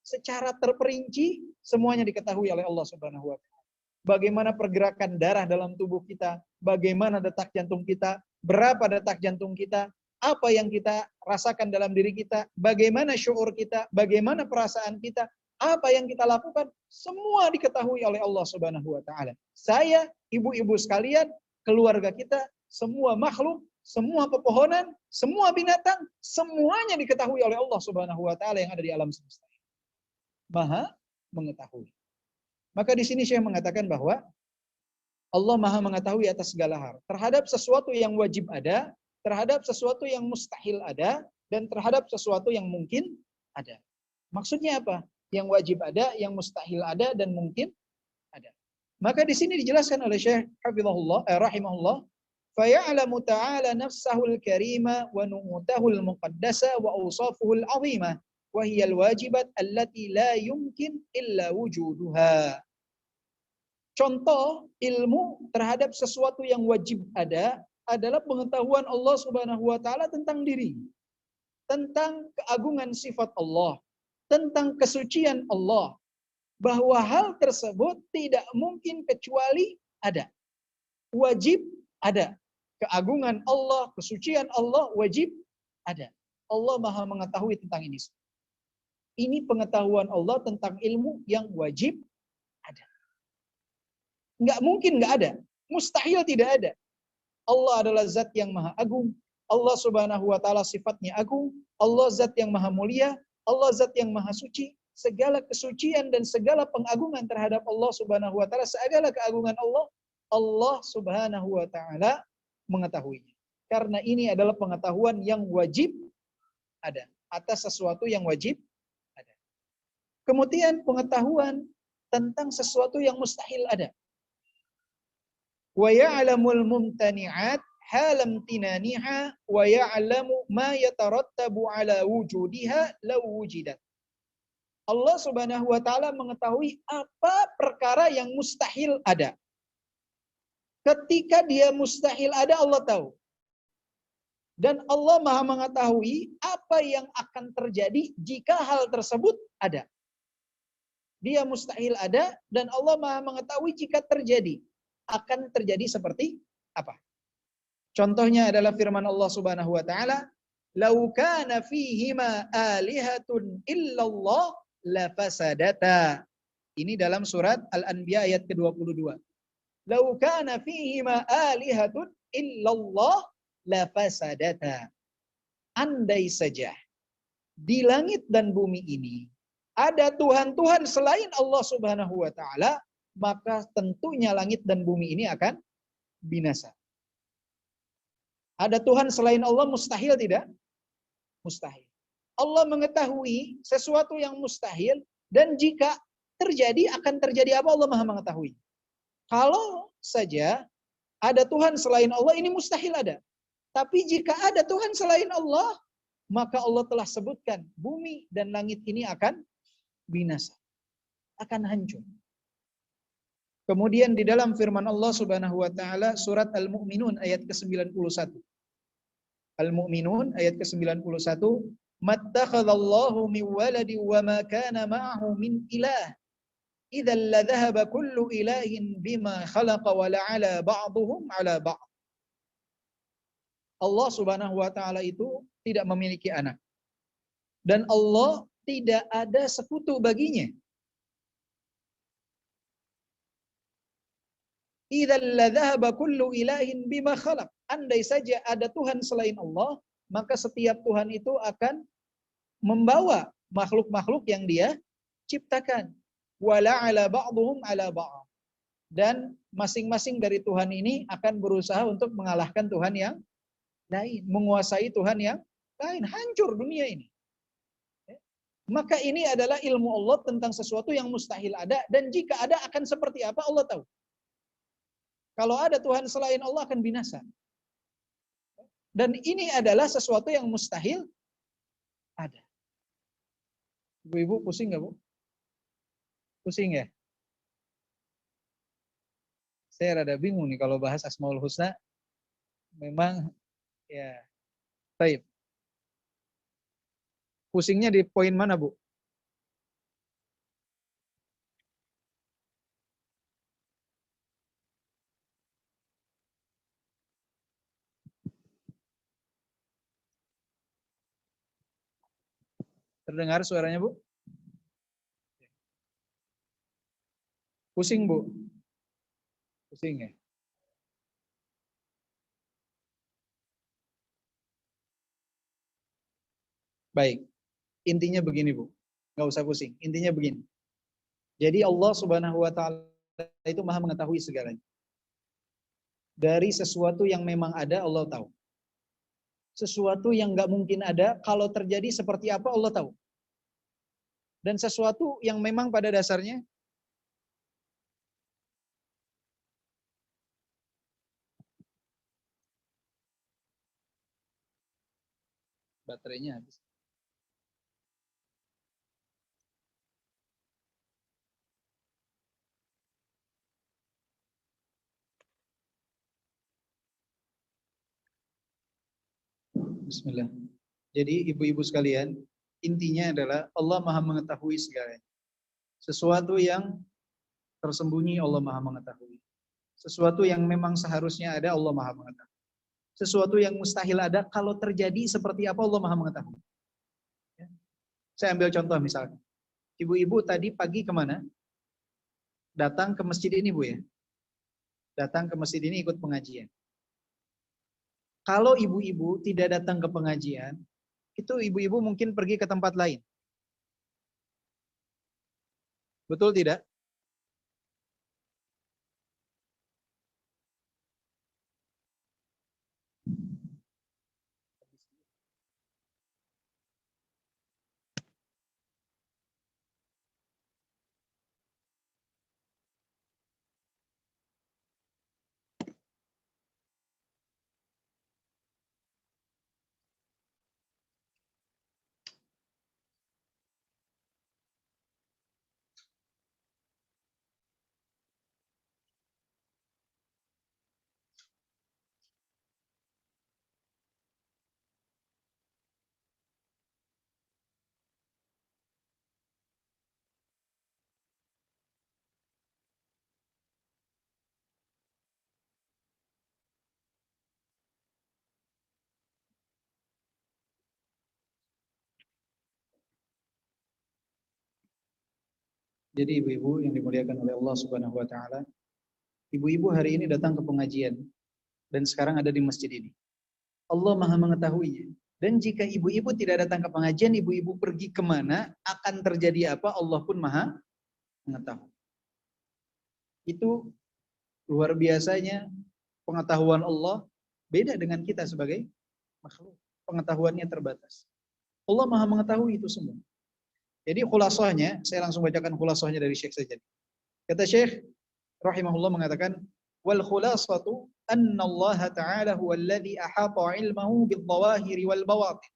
[SPEAKER 1] Secara terperinci, semuanya diketahui oleh Allah Subhanahu wa ta'ala. Bagaimana pergerakan darah dalam tubuh kita, bagaimana detak jantung kita, berapa detak jantung kita, apa yang kita rasakan dalam diri kita, bagaimana syuur kita, bagaimana perasaan kita, apa yang kita lakukan, semua diketahui oleh Allah Subhanahu wa ta'ala. Saya, ibu-ibu sekalian, keluarga kita, semua makhluk, semua pepohonan, semua binatang, semuanya diketahui oleh Allah Subhanahu wa ta'ala yang ada di alam semesta. Maha mengetahui. Maka di sini Syekh mengatakan bahwa Allah Maha mengetahui atas segala hal. Terhadap sesuatu yang wajib ada, terhadap sesuatu yang mustahil ada, dan terhadap sesuatu yang mungkin ada. Maksudnya apa? Yang wajib ada, yang mustahil ada, dan mungkin ada. Maka di sini dijelaskan oleh Syekh rahimahullah, فَيَعْلَمُ تَعَالَى نَفْسَهُ الْكَرِيمَ وَنُعُوتَهُ الْمُقَدَّسَ وَأَوْصَافُهُ الْعَظِيمَةِ وَهِيَ الْوَاجِبَةُ الَّتِي لَا يُمْكِنْ إِلَّا وُجُودُهَا. Contoh ilmu terhadap sesuatu yang wajib ada adalah pengetahuan Allah Subhanahu wa ta'ala tentang diri, tentang keagungan sifat Allah, tentang kesucian Allah, bahwa hal tersebut tidak mungkin kecuali ada. Wajib ada. Keagungan Allah, kesucian Allah wajib ada. Allah Maha mengetahui tentang ini. Ini pengetahuan Allah tentang ilmu yang wajib ada. Nggak mungkin nggak ada. Mustahil tidak ada. Allah adalah zat yang maha agung. Allah Subhanahu wa ta'ala sifatnya agung. Allah zat yang maha mulia. Allah zat yang maha suci. Segala kesucian dan segala pengagungan terhadap Allah Subhanahu wa ta'ala, segala keagungan Allah, Allah Subhanahu wa ta'ala mengetahuinya. Karena ini adalah pengetahuan yang wajib ada. Atas sesuatu yang wajib ada. Kemudian pengetahuan tentang sesuatu yang mustahil ada. Wa ya'lamul mumtani'at halam tinaniha wa ya'lamu ma yatarattabu ala wujudiha law wujidat. Allah Subhanahu wa ta'ala mengetahui apa perkara yang mustahil ada. Ketika dia mustahil ada, Allah tahu. Dan Allah Maha mengetahui apa yang akan terjadi jika hal tersebut ada. Dia mustahil ada dan Allah Maha mengetahui jika terjadi. Akan terjadi seperti apa? Contohnya adalah firman Allah Subhanahu wa ta'ala, "Lau kana fihima alihatun illallah lafasadata." Ini dalam surat Al-Anbiya ayat ke-22. "Lau kana fihima alihatun illallah lafasadata." Andai saja di langit dan bumi ini ada Tuhan-Tuhan selain Allah Subhanahu wa taala, maka tentunya langit dan bumi ini akan binasa. Ada Tuhan selain Allah mustahil tidak? Mustahil. Allah mengetahui sesuatu yang mustahil, dan jika terjadi akan terjadi apa, Allah Maha mengetahui. Kalau saja ada Tuhan selain Allah, ini mustahil ada. Tapi jika ada Tuhan selain Allah, maka Allah telah sebutkan bumi dan langit ini akan binasa, akan hancur. Kemudian di dalam firman Allah Subhanahu wa taala surat Al-Mu'minun ayat ke-91. Al-Mu'minun ayat ke-91, "Mattakhadallahu min waladi wa ma kana ma'ahu min ilah. Idzal ladzahaba kullu ilahin bima khalaqa wa la'ala ba'dhum 'ala ba'd." Allah Subhanahu wa taala itu tidak memiliki anak. Dan Allah tidak ada sekutu baginya. Idzal ladzahaba kullu ilahin bima khalaq. Andai saja ada Tuhan selain Allah, maka setiap Tuhan itu akan membawa makhluk-makhluk yang dia ciptakan. Wala ala ba'dhum ala ba'd. Dan masing-masing dari Tuhan ini akan berusaha untuk mengalahkan Tuhan yang lain, menguasai Tuhan yang lain, hancur dunia ini. Maka ini adalah ilmu Allah tentang sesuatu yang mustahil ada, dan jika ada akan seperti apa Allah tahu. Kalau ada Tuhan selain Allah akan binasa. Dan ini adalah sesuatu yang mustahil ada. Ibu-ibu pusing nggak, Bu? Pusing ya? Saya rada bingung nih kalau bahas Asmaul Husna. Memang ya, baik. Pusingnya di poin mana, Bu? Terdengar suaranya, Bu? Pusing, Bu? Pusing ya? Baik. Intinya begini, Bu. Nggak usah pusing. Intinya begini. Jadi Allah Subhanahu wa taala itu Maha mengetahui segalanya. Dari sesuatu yang memang ada, Allah tahu. Sesuatu yang nggak mungkin ada, kalau terjadi seperti apa Allah tahu. Dan sesuatu yang memang pada dasarnya baterainya habis. Bismillah. Jadi ibu-ibu sekalian, intinya adalah Allah Maha mengetahui segalanya. Sesuatu yang tersembunyi Allah Maha mengetahui. Sesuatu yang memang seharusnya ada Allah Maha mengetahui. Sesuatu yang mustahil ada, kalau terjadi seperti apa Allah Maha mengetahui. Ya. Saya ambil contoh misalnya. Ibu-ibu tadi pagi kemana? Datang ke masjid ini, Bu ya. Datang ke masjid ini ikut pengajian. Kalau ibu-ibu tidak datang ke pengajian, itu ibu-ibu mungkin pergi ke tempat lain. Betul tidak? Jadi ibu-ibu yang dimuliakan oleh Allah Subhanahu wa taala, ibu-ibu hari ini datang ke pengajian dan sekarang ada di masjid ini. Allah Maha mengetahuinya. Dan jika ibu-ibu tidak datang ke pengajian, ibu-ibu pergi kemana, akan terjadi apa, Allah pun maha mengetahui. Itu luar biasanya pengetahuan Allah beda dengan kita sebagai makhluk. Pengetahuannya terbatas. Allah maha mengetahui itu semua. Jadi khulasahnya, saya langsung bacakan khulasahnya dari Syekh saja. Kata Syekh rahimahullah mengatakan, wal khulasatu anna Allah Ta'ala huwa alladhi ahata ilmahu bil dhawahiri wal bawatin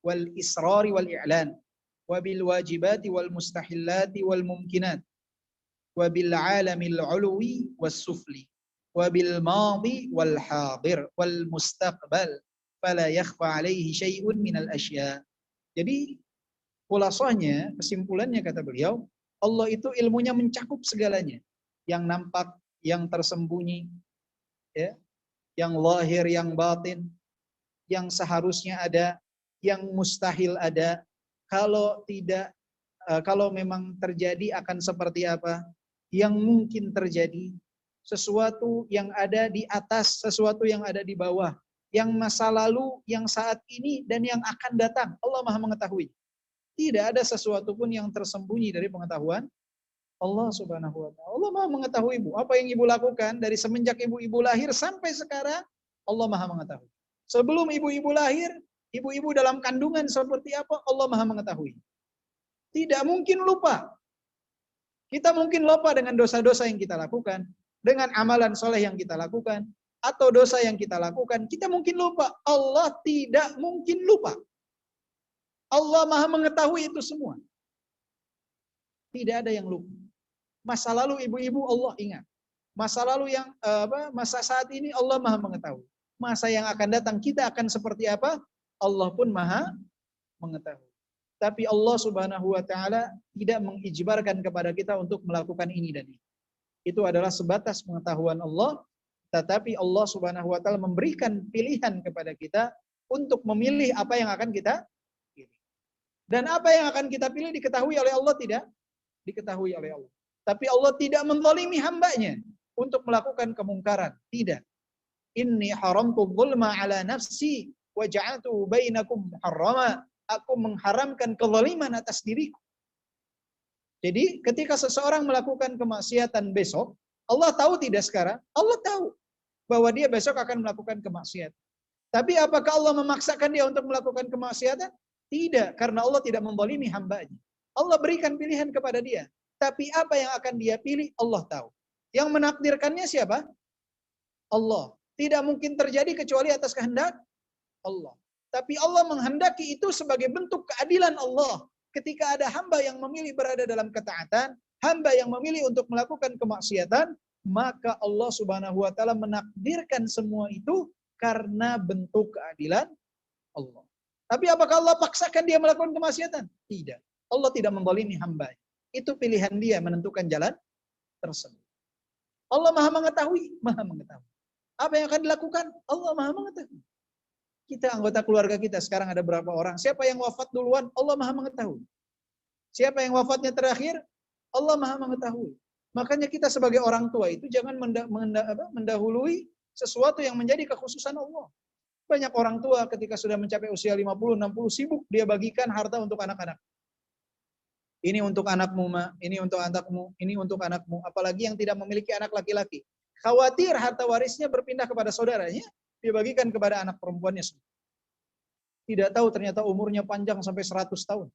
[SPEAKER 1] wal israri wal i'lan wa bil wajibati wal mustahillati wal mumkinat wa bil alamil ulwi was sufli wa bil madi wal hadir wal mustaqbal fala yakhfa alaihi syai'un minal asya. Jadi khulasahnya, kesimpulannya kata beliau, Allah itu ilmunya mencakup segalanya, yang nampak, yang tersembunyi, ya, yang lahir, yang batin, yang seharusnya ada, yang mustahil ada. Kalau tidak, kalau memang terjadi akan seperti apa, yang mungkin terjadi, sesuatu yang ada di atas, sesuatu yang ada di bawah, yang masa lalu, yang saat ini, dan yang akan datang. Allah maha mengetahui. Tidak ada sesuatu pun yang tersembunyi dari pengetahuan Allah Subhanahu wa ta'ala. Allah maha mengetahui ibu. Apa yang ibu lakukan dari semenjak ibu-ibu lahir sampai sekarang, Allah maha mengetahui. Sebelum ibu-ibu lahir, ibu-ibu dalam kandungan seperti apa, Allah maha mengetahui. Tidak mungkin lupa. Kita mungkin lupa dengan dosa-dosa yang kita lakukan, dengan amalan soleh yang kita lakukan, atau dosa yang kita lakukan, kita mungkin lupa. Allah tidak mungkin lupa. Allah maha mengetahui itu semua. Tidak ada yang lupa. Masa lalu ibu-ibu Allah ingat. Masa lalu yang masa saat ini Allah maha mengetahui. Masa yang akan datang kita akan seperti apa? Allah pun maha mengetahui. Tapi Allah Subhanahu wa ta'ala tidak mengijbarkan kepada kita untuk melakukan ini dan itu. Itu adalah sebatas pengetahuan Allah. Tetapi Allah Subhanahu wa ta'ala memberikan pilihan kepada kita untuk memilih apa yang akan kita pilih. Dan apa yang akan kita pilih diketahui oleh Allah tidak? Diketahui oleh Allah. Tapi Allah tidak menzalimi hambanya untuk melakukan kemungkaran. Tidak. Inni haramtu dzulma ala nafsi wa ja'altu bainakum muharrama. Aku mengharamkan kezaliman atas diriku. Jadi ketika seseorang melakukan kemaksiatan besok, Allah tahu tidak sekarang? Allah tahu bahwa dia besok akan melakukan kemaksiatan. Tapi apakah Allah memaksakan dia untuk melakukan kemaksiatan? Tidak, karena Allah tidak menzalimi hambanya. Allah berikan pilihan kepada dia. Tapi apa yang akan dia pilih, Allah tahu. Yang menakdirkannya siapa? Allah. Tidak mungkin terjadi kecuali atas kehendak Allah. Tapi Allah menghendaki itu sebagai bentuk keadilan Allah. Ketika ada hamba yang memilih berada dalam ketaatan, hamba yang memilih untuk melakukan kemaksiatan, maka Allah Subhanahu wa ta'ala menakdirkan semua itu karena bentuk keadilan Allah. Tapi apakah Allah paksakan dia melakukan kemaksiatan? Tidak. Allah tidak menzalimi hamba. Itu pilihan dia menentukan jalan tersebut. Allah maha mengetahui, maha mengetahui. Apa yang akan dilakukan? Allah maha mengetahui. Kita anggota keluarga kita sekarang ada berapa orang? Siapa yang wafat duluan? Allah maha mengetahui. Siapa yang wafatnya terakhir? Allah maha mengetahui. Makanya kita sebagai orang tua itu jangan mendahului sesuatu yang menjadi kekhususan Allah. Banyak orang tua ketika sudah mencapai usia 50, 60 sibuk dia bagikan harta untuk anak-anak. Ini untuk anakmu, Ma. Ini untuk anakmu, ini untuk anakmu. Apalagi yang tidak memiliki anak laki-laki. Khawatir harta warisnya berpindah kepada saudaranya, dia bagikan kepada anak perempuannya. Tidak tahu ternyata umurnya panjang sampai 100 tahun.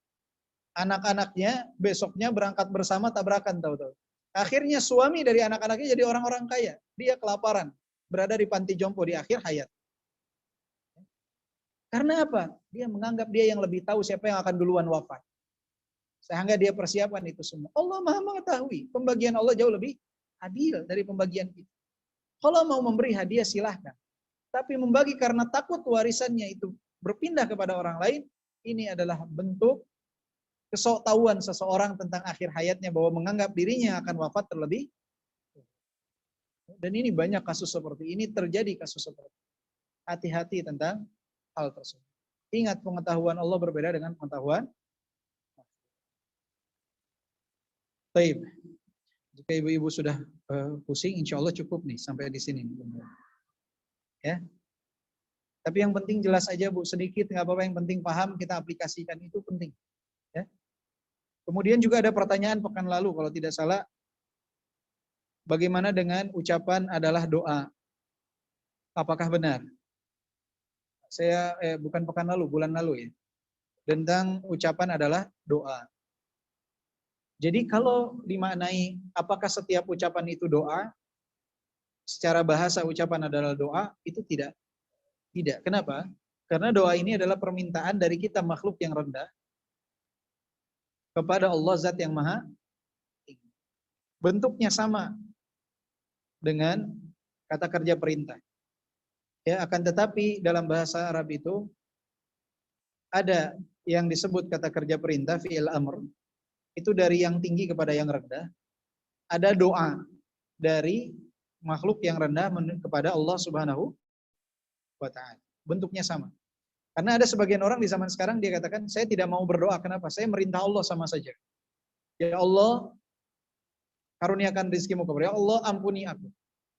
[SPEAKER 1] Anak-anaknya besoknya berangkat bersama tabrakan tahu-tahu. Akhirnya suami dari anak-anaknya jadi orang-orang kaya. Dia kelaparan, berada di panti jompo di akhir hayat. Karena apa? Dia menganggap dia yang lebih tahu siapa yang akan duluan wafat. Sehingga dia persiapan itu semua. Allah maha mengetahui. Pembagian Allah jauh lebih adil dari pembagian kita. Kalau mau memberi hadiah silahkan. Tapi membagi karena takut warisannya itu berpindah kepada orang lain, ini adalah bentuk kesoktahuan seseorang tentang akhir hayatnya bahwa menganggap dirinya akan wafat terlebih. Dan ini banyak kasus seperti ini terjadi kasus seperti ini. Hati-hati tentang hal tersebut. Ingat pengetahuan Allah berbeda dengan pengetahuan. Baik. Jika ibu-ibu sudah pusing, insya Allah cukup nih sampai di sini. Ya. Tapi yang penting jelas aja Bu, sedikit nggak apa-apa, yang penting paham, kita aplikasikan, itu penting. Ya. Kemudian juga ada pertanyaan pekan lalu kalau tidak salah, bagaimana dengan ucapan adalah doa? Apakah benar? Saya bukan pekan lalu, bulan lalu ya. Tentang ucapan adalah doa. Jadi kalau dimaknai apakah setiap ucapan itu doa? Secara bahasa ucapan adalah doa, itu tidak. Tidak. Kenapa? Karena doa ini adalah permintaan dari kita makhluk yang rendah kepada Allah Zat yang Maha Tinggi. Bentuknya sama dengan kata kerja perintah. Ya, akan tetapi dalam bahasa Arab itu ada yang disebut kata kerja perintah fi'il amr, itu dari yang tinggi kepada yang rendah. Ada doa dari makhluk yang rendah kepada Allah Subhanahu wa taala. Bentuknya sama. Karena ada sebagian orang di zaman sekarang dia katakan, saya tidak mau berdoa. Kenapa? Saya merintah Allah sama saja. Ya Allah, karuniakan rizkimu kepada, ya Allah, ampuni aku.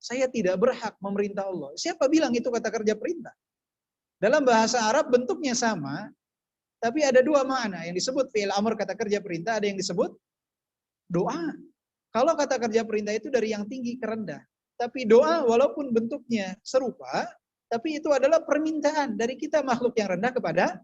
[SPEAKER 1] Saya tidak berhak memerintah Allah. Siapa bilang itu kata kerja perintah? Dalam bahasa Arab bentuknya sama, tapi ada dua makna. Yang disebut fi'il amr kata kerja perintah, ada yang disebut doa. Kalau kata kerja perintah itu dari yang tinggi ke rendah. Tapi doa walaupun bentuknya serupa, tapi itu adalah permintaan dari kita makhluk yang rendah kepada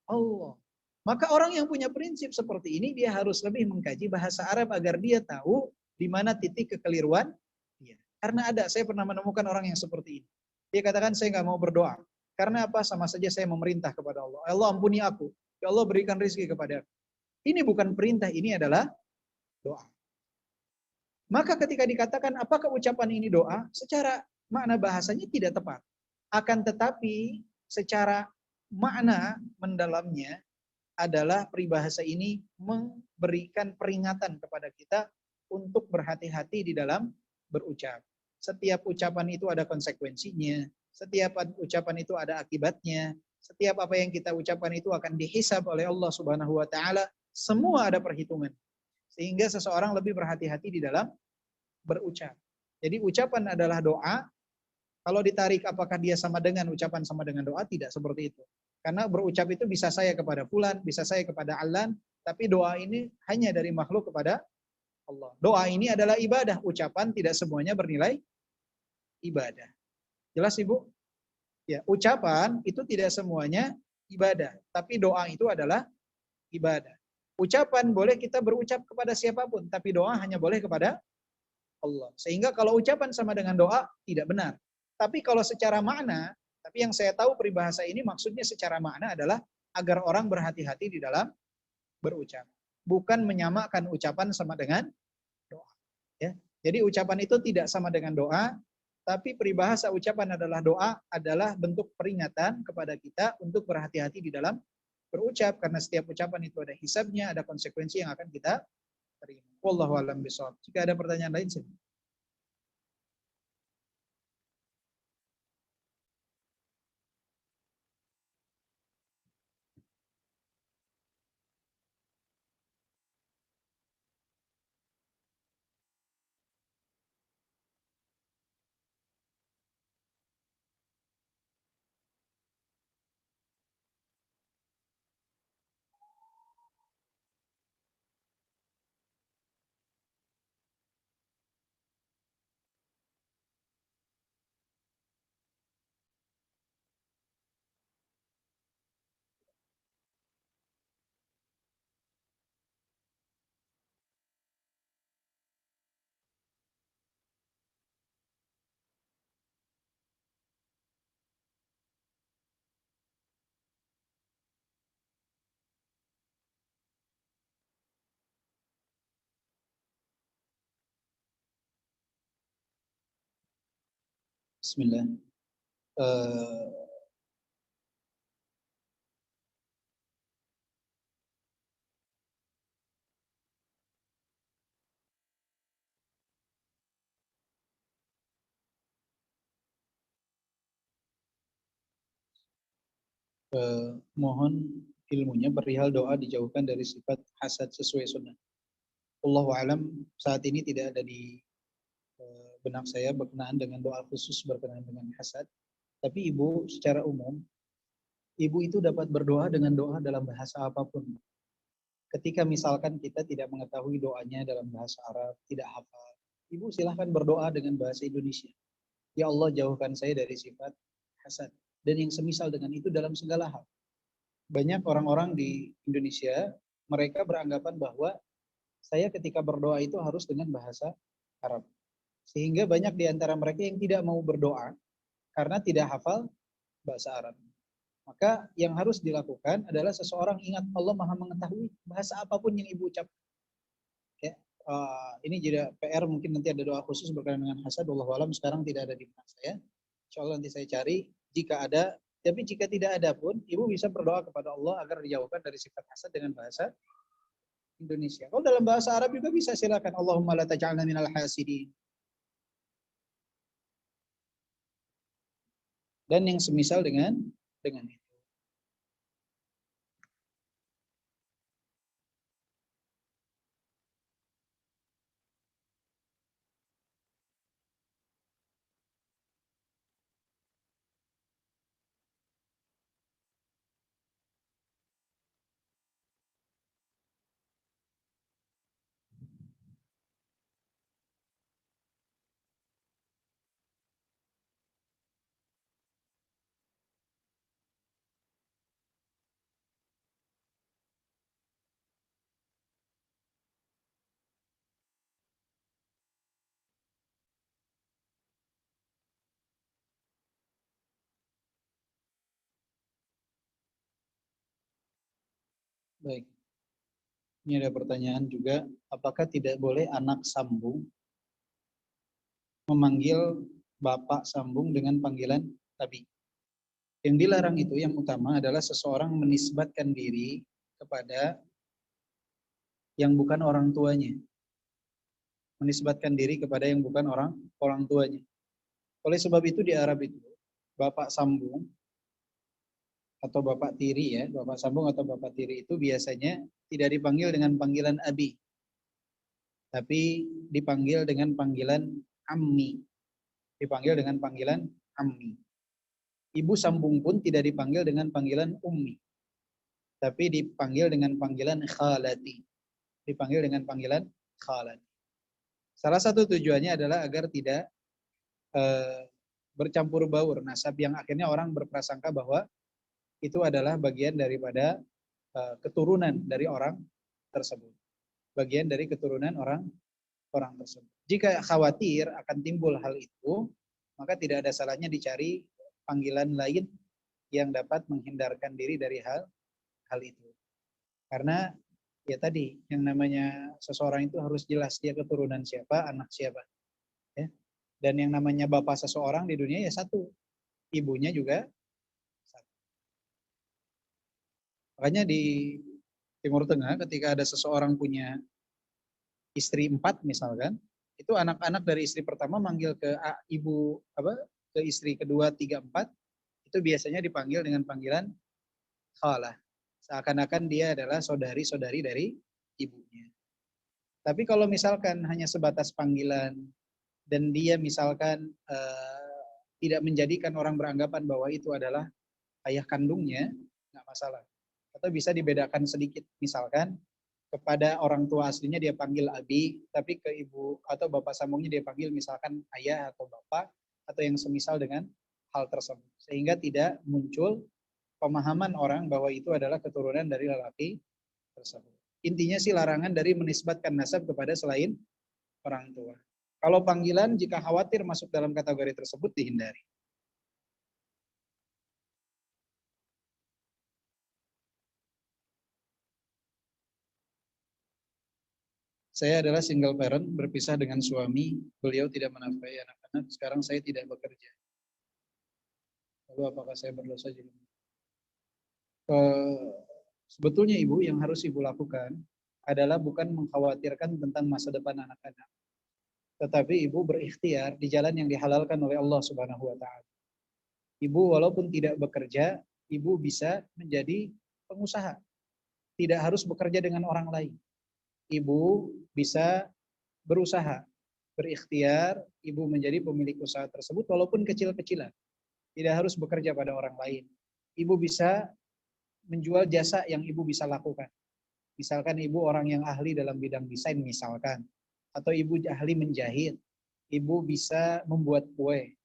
[SPEAKER 1] Allah. Maka orang yang punya prinsip seperti ini, dia harus lebih mengkaji bahasa Arab agar dia tahu di mana titik kekeliruan dia. Karena saya pernah menemukan orang yang seperti ini. Dia katakan, saya nggak mau berdoa. Karena apa? Sama saja saya memerintah kepada Allah. Allah ampuni aku. Ya Allah berikan rezeki kepada aku. Ini bukan perintah, ini adalah doa. Maka ketika dikatakan apakah ucapan ini doa, secara makna bahasanya tidak tepat. Akan tetapi secara makna mendalamnya adalah peribahasa ini memberikan peringatan kepada kita untuk berhati-hati di dalam berucap. Setiap ucapan itu ada konsekuensinya, setiap ucapan itu ada akibatnya, setiap apa yang kita ucapkan itu akan dihisab oleh Allah Subhanahu wa taala, semua ada perhitungan. Sehingga seseorang lebih berhati-hati di dalam berucap. Jadi ucapan adalah doa. Kalau ditarik apakah dia sama dengan ucapan sama dengan doa, tidak seperti itu. Karena berucap itu bisa saya kepada fulan, bisa saya kepada Alan, tapi doa ini hanya dari makhluk kepada Allah. Doa ini adalah ibadah, ucapan tidak semuanya bernilai ibadah. Jelas Ibu? Ya, ucapan itu tidak semuanya ibadah, tapi doa itu adalah ibadah. Ucapan boleh kita berucap kepada siapapun, tapi doa hanya boleh kepada Allah. Sehingga kalau ucapan sama dengan doa, tidak benar. Tapi kalau secara makna, tapi yang saya tahu peribahasa ini maksudnya secara makna adalah agar orang berhati-hati di dalam berucap. Bukan menyamakan ucapan sama dengan doa. Ya. Jadi ucapan itu tidak sama dengan doa, tapi peribahasa ucapan adalah doa adalah bentuk peringatan kepada kita untuk berhati-hati di dalam berucap. Karena setiap ucapan itu ada hisabnya, ada konsekuensi yang akan kita terima. Wallahu a'lam bishawab. Jika ada pertanyaan lain, silakan. Bismillah. Eh, mohon ilmunya perihal doa dijauhkan dari sifat hasad sesuai sunnah. Allahu alam, saat ini tidak ada di benak saya berkenaan dengan doa khusus berkenaan dengan hasad. Tapi ibu secara umum, ibu itu dapat berdoa dengan doa dalam bahasa apapun. Ketika misalkan kita tidak mengetahui doanya dalam bahasa Arab, tidak hafal, ibu silahkan berdoa dengan bahasa Indonesia. Ya Allah, jauhkan saya dari sifat hasad. Dan yang semisal dengan itu dalam segala hal. Banyak orang-orang di Indonesia, mereka beranggapan bahwa saya ketika berdoa itu harus dengan bahasa Arab. Sehingga banyak di antara mereka yang tidak mau berdoa karena tidak hafal bahasa Arab. Maka yang harus dilakukan adalah seseorang ingat Allah Maha mengetahui bahasa apapun yang ibu ucap. Ya, ini jadi PR, mungkin nanti ada doa khusus berkaitan dengan hasad. Wallahu alam, sekarang tidak ada di benak saya. Insya Allah nanti saya cari jika ada. Tapi jika tidak ada pun, ibu bisa berdoa kepada Allah agar dijauhkan dari sifat hasad dengan bahasa Indonesia. Kalau dalam bahasa Arab juga bisa, silakan. Allahumma la taj'alna minal hasidin. Dan yang semisal dengan itu. Baik. Ini ada pertanyaan juga, apakah tidak boleh anak sambung memanggil bapak sambung dengan panggilan abi? Yang dilarang itu yang utama adalah seseorang menisbatkan diri kepada yang bukan orang tuanya. Menisbatkan diri kepada yang bukan orang tuanya. Oleh sebab itu di Arab itu, bapak sambung atau bapak tiri, ya, bapak sambung atau bapak tiri itu biasanya tidak dipanggil dengan panggilan abi, tapi dipanggil dengan panggilan ammi. Dipanggil dengan panggilan ammi. Ibu sambung pun tidak dipanggil dengan panggilan ummi, tapi dipanggil dengan panggilan khalati. Dipanggil dengan panggilan khalati. Salah satu tujuannya adalah agar tidak bercampur baur nasab yang akhirnya orang berprasangka bahwa itu adalah bagian daripada keturunan dari orang tersebut. Bagian dari keturunan orang tersebut. Jika khawatir akan timbul hal itu, maka tidak ada salahnya dicari panggilan lain yang dapat menghindarkan diri dari hal itu. Karena ya tadi, yang namanya seseorang itu harus jelas dia keturunan siapa, anak siapa. Ya. Dan yang namanya bapak seseorang di dunia ya satu, ibunya juga satu. Makanya di Timur Tengah ketika ada seseorang punya istri 4 misalkan, itu anak-anak dari istri pertama manggil ke ibu ke istri kedua 3, 4, itu biasanya dipanggil dengan panggilan khalah. Seakan-akan dia adalah saudari-saudari dari ibunya. Tapi kalau misalkan hanya sebatas panggilan dan dia misalkan tidak menjadikan orang beranggapan bahwa itu adalah ayah kandungnya, nggak masalah. Atau bisa dibedakan sedikit, misalkan kepada orang tua aslinya dia panggil abi, tapi ke ibu atau bapak sambungnya dia panggil misalkan ayah atau bapak, atau yang semisal dengan hal tersebut. Sehingga tidak muncul pemahaman orang bahwa itu adalah keturunan dari lelaki tersebut. Intinya sih larangan dari menisbatkan nasab kepada selain orang tua. Kalau panggilan jika khawatir masuk dalam kategori tersebut dihindari. Saya adalah single parent, berpisah dengan suami, beliau tidak menafkahi anak-anak, sekarang saya tidak bekerja. Lalu apakah saya berdosa juga? Sebetulnya ibu, yang harus ibu lakukan adalah bukan mengkhawatirkan tentang masa depan anak-anak, tetapi ibu berikhtiar di jalan yang dihalalkan oleh Allah Subhanahu wa taala. Ibu walaupun tidak bekerja, ibu bisa menjadi pengusaha. Tidak harus bekerja dengan orang lain. Ibu bisa berusaha, berikhtiar, ibu menjadi pemilik usaha tersebut walaupun kecil-kecilan. Tidak harus bekerja pada orang lain. Ibu bisa menjual jasa yang ibu bisa lakukan. Misalkan ibu orang yang ahli dalam bidang desain misalkan. Atau ibu ahli menjahit. Ibu bisa membuat kue.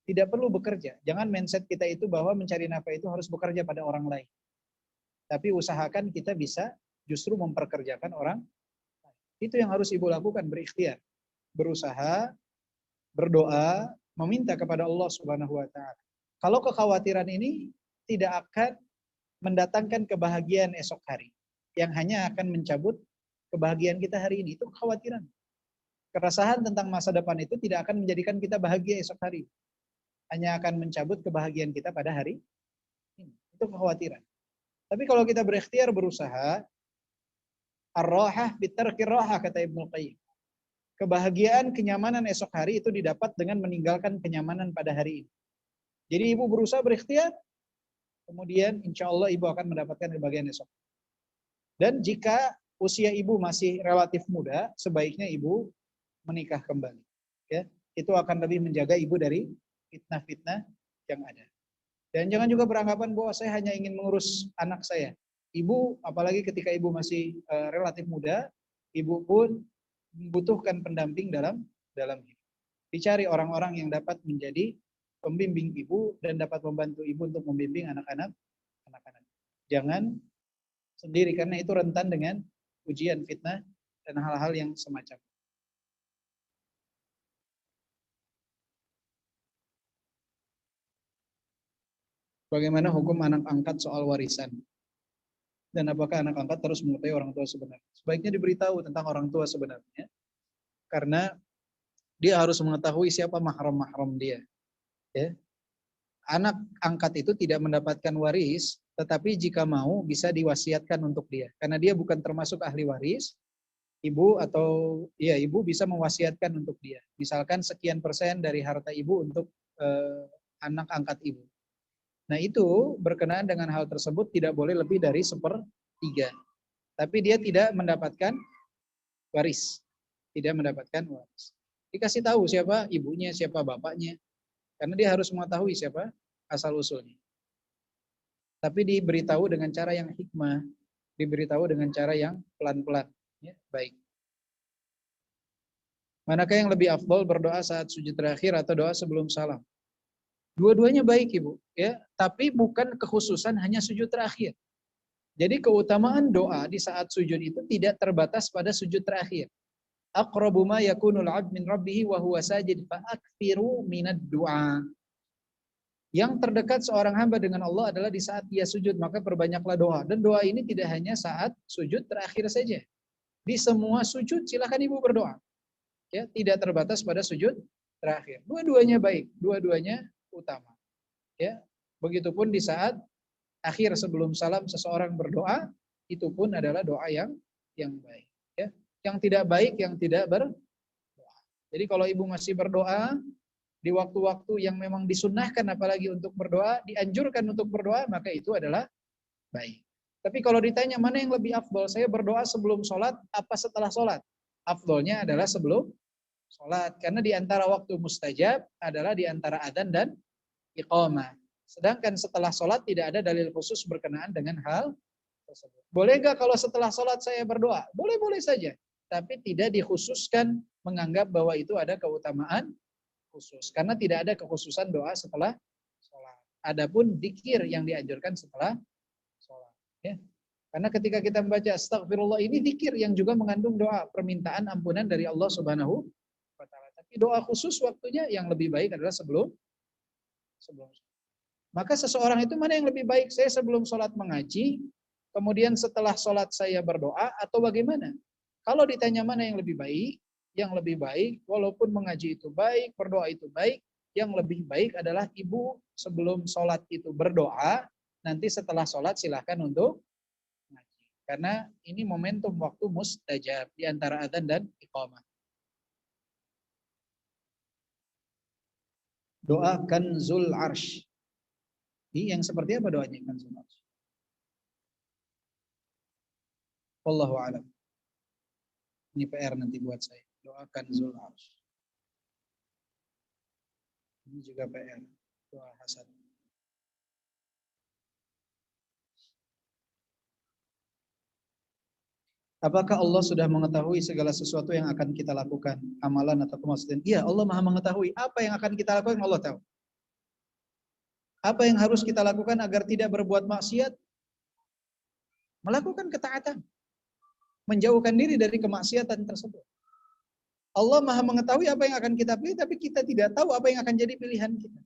[SPEAKER 1] Tidak perlu bekerja. Jangan mindset kita itu bahwa mencari nafkah itu harus bekerja pada orang lain. Tapi usahakan kita bisa justru memperkerjakan orang. Itu yang harus ibu lakukan, berikhtiar. Berusaha, berdoa, meminta kepada Allah Subhanahu wa taala. Kalau kekhawatiran ini tidak akan mendatangkan kebahagiaan esok hari, yang hanya akan mencabut kebahagiaan kita hari ini. Itu kekhawatiran. Keresahan tentang masa depan itu tidak akan menjadikan kita bahagia esok hari. Hanya akan mencabut kebahagiaan kita pada hari ini. Itu kekhawatiran. Tapi kalau kita berikhtiar, berusaha, ar-rahah bitarkir rahah, kata Ibnu Qayyim. Kebahagiaan, kenyamanan esok hari itu didapat dengan meninggalkan kenyamanan pada hari ini. Jadi ibu berusaha berikhtiar, kemudian insya Allah ibu akan mendapatkan kebahagiaan esok. Dan jika usia ibu masih relatif muda, sebaiknya ibu menikah kembali. Ya, itu akan lebih menjaga ibu dari fitnah-fitnah yang ada. Dan jangan juga beranggapan bahwa saya hanya ingin mengurus anak saya. Ibu, apalagi ketika ibu masih relatif muda, ibu pun membutuhkan pendamping dalam hidup. Dicari orang-orang yang dapat menjadi pembimbing ibu dan dapat membantu ibu untuk membimbing anak-anak. Jangan sendiri karena itu rentan dengan ujian, fitnah dan hal-hal yang semacam. Bagaimana hukum anak angkat soal warisan? Dan apakah anak angkat terus mengetahui orang tua sebenarnya? Sebaiknya diberitahu tentang orang tua sebenarnya. Karena dia harus mengetahui siapa mahram-mahram dia. Ya. Anak angkat itu tidak mendapatkan waris, tetapi jika mau bisa diwasiatkan untuk dia. Karena dia bukan termasuk ahli waris, ibu bisa mewasiatkan untuk dia. Misalkan sekian persen dari harta ibu untuk anak angkat ibu. Nah itu berkenaan dengan hal tersebut tidak boleh lebih dari 1/3. Tapi dia tidak mendapatkan waris. Tidak mendapatkan waris. Dikasih tahu siapa ibunya, siapa bapaknya. Karena dia harus mengetahui siapa asal-usulnya. Tapi diberitahu dengan cara yang hikmah. Diberitahu dengan cara yang pelan-pelan. Ya, baik. Manakah yang lebih afdol, berdoa saat sujud terakhir atau doa sebelum salam? Dua-duanya baik Ibu, ya, tapi bukan kekhususan hanya sujud terakhir. Jadi keutamaan doa di saat sujud itu tidak terbatas pada sujud terakhir. Aqrabu ma yakunul 'abd min rabbih wa huwa sajid fa aktsiru minad du'a. Yang terdekat seorang hamba dengan Allah adalah di saat dia sujud, maka perbanyaklah doa. Dan doa ini tidak hanya saat sujud terakhir saja. Di semua sujud silakan Ibu berdoa. Ya, tidak terbatas pada sujud terakhir. Dua-duanya baik, dua-duanya utama. Ya, begitupun di saat akhir sebelum salam seseorang berdoa, itu pun adalah doa yang baik. Ya, yang tidak baik, yang tidak berdoa. Jadi kalau ibu masih berdoa di waktu-waktu yang memang disunnahkan, apalagi untuk berdoa, dianjurkan untuk berdoa, maka itu adalah baik. Tapi kalau ditanya mana yang lebih afdol, saya berdoa sebelum sholat, apa setelah sholat? Afdolnya adalah sebelum sholat, karena di antara waktu mustajab adalah di antara adzan dan iqamah. Sedangkan setelah sholat tidak ada dalil khusus berkenaan dengan hal tersebut. Boleh nggak kalau setelah sholat saya berdoa? Boleh-boleh saja. Tapi tidak dikhususkan menganggap bahwa itu ada keutamaan khusus. Karena tidak ada kekhususan doa setelah sholat. Adapun dzikir yang dianjurkan setelah sholat. Ya. Karena ketika kita membaca astagfirullah ini dzikir yang juga mengandung doa permintaan ampunan dari Allah Subhanahu wa taala. Tapi doa khusus waktunya yang lebih baik adalah sebelum. Maka seseorang itu mana yang lebih baik? Saya sebelum sholat mengaji, kemudian setelah sholat saya berdoa, atau bagaimana? Kalau ditanya mana yang lebih baik walaupun mengaji itu baik, berdoa itu baik, yang lebih baik adalah ibu sebelum sholat itu berdoa, nanti setelah sholat silahkan untuk mengaji. Karena ini momentum waktu mustajab di antara adzan dan iqamah. Doa Kanzul Arsh. Ini yang seperti apa doanya Kanzul Arsh? Wallahu a'lam. Ini PR nanti buat saya. Doa Kanzul Arsh. Ini juga PR. Doa hasad. Apakah Allah sudah mengetahui segala sesuatu yang akan kita lakukan, amalan atau kemaksiatan? Iya, Allah Maha mengetahui apa yang akan kita lakukan, Allah tahu. Apa yang harus kita lakukan agar tidak berbuat maksiat? Melakukan ketaatan, menjauhkan diri dari kemaksiatan tersebut. Allah Maha mengetahui apa yang akan kita pilih, tapi kita tidak tahu apa yang akan jadi pilihan kita.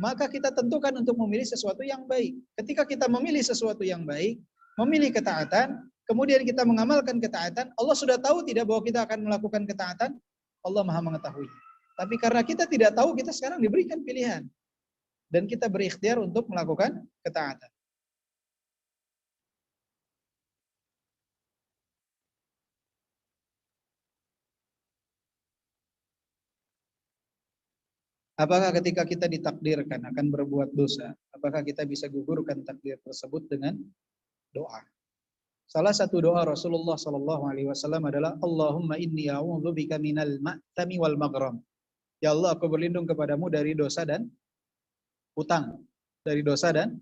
[SPEAKER 1] Maka kita tentukan untuk memilih sesuatu yang baik. Ketika kita memilih sesuatu yang baik, memilih ketaatan, kemudian kita mengamalkan ketaatan, Allah sudah tahu tidak bahwa kita akan melakukan ketaatan? Allah Maha mengetahui. Tapi karena kita tidak tahu, kita sekarang diberikan pilihan. Dan kita berikhtiar untuk melakukan ketaatan. Apakah ketika kita ditakdirkan akan berbuat dosa, apakah kita bisa gugurkan takdir tersebut dengan doa? Salah satu doa Rasulullah Sallallahu Alaihi Wasallam adalah Allahumma inni a'udzubika minal ma'tami wal maghram. Ya Allah, aku berlindung kepadamu dari dosa dan hutang. Dari dosa dan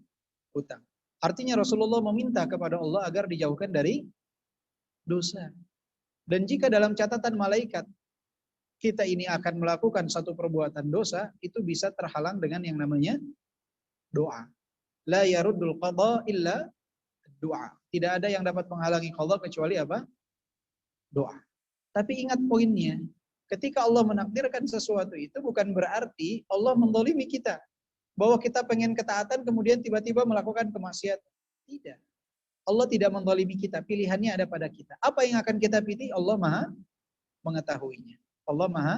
[SPEAKER 1] hutang. Artinya Rasulullah meminta kepada Allah agar dijauhkan dari dosa. Dan jika dalam catatan malaikat kita ini akan melakukan satu perbuatan dosa, itu bisa terhalang dengan yang namanya doa. La yaruddul qadha illa doa. Tidak ada yang dapat menghalangi qadha kecuali apa? Doa. Tapi ingat poinnya, ketika Allah menakdirkan sesuatu itu bukan berarti Allah menzalimi kita. Bahwa kita pengen ketaatan kemudian tiba-tiba melakukan kemaksiatan. Tidak. Allah tidak menzalimi kita, pilihannya ada pada kita. Apa yang akan kita pilih, Allah Maha mengetahuinya. Allah Maha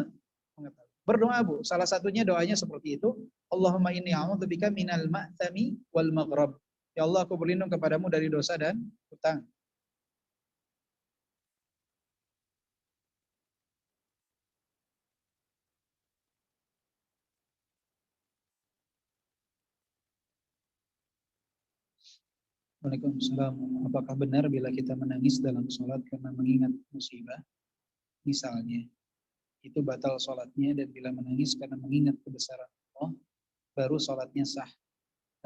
[SPEAKER 1] mengetahui. Berdoa, Bu. Salah satunya doanya seperti itu. Allahumma inni a'udzubika minal ma'tami wal maghrab. Ya Allah, aku berlindung kepadamu dari dosa dan hutang. Waalaikumsalam. Apakah benar bila kita menangis dalam sholat karena mengingat musibah? Misalnya, itu batal sholatnya, dan bila menangis karena mengingat kebesaran Allah, baru sholatnya sah.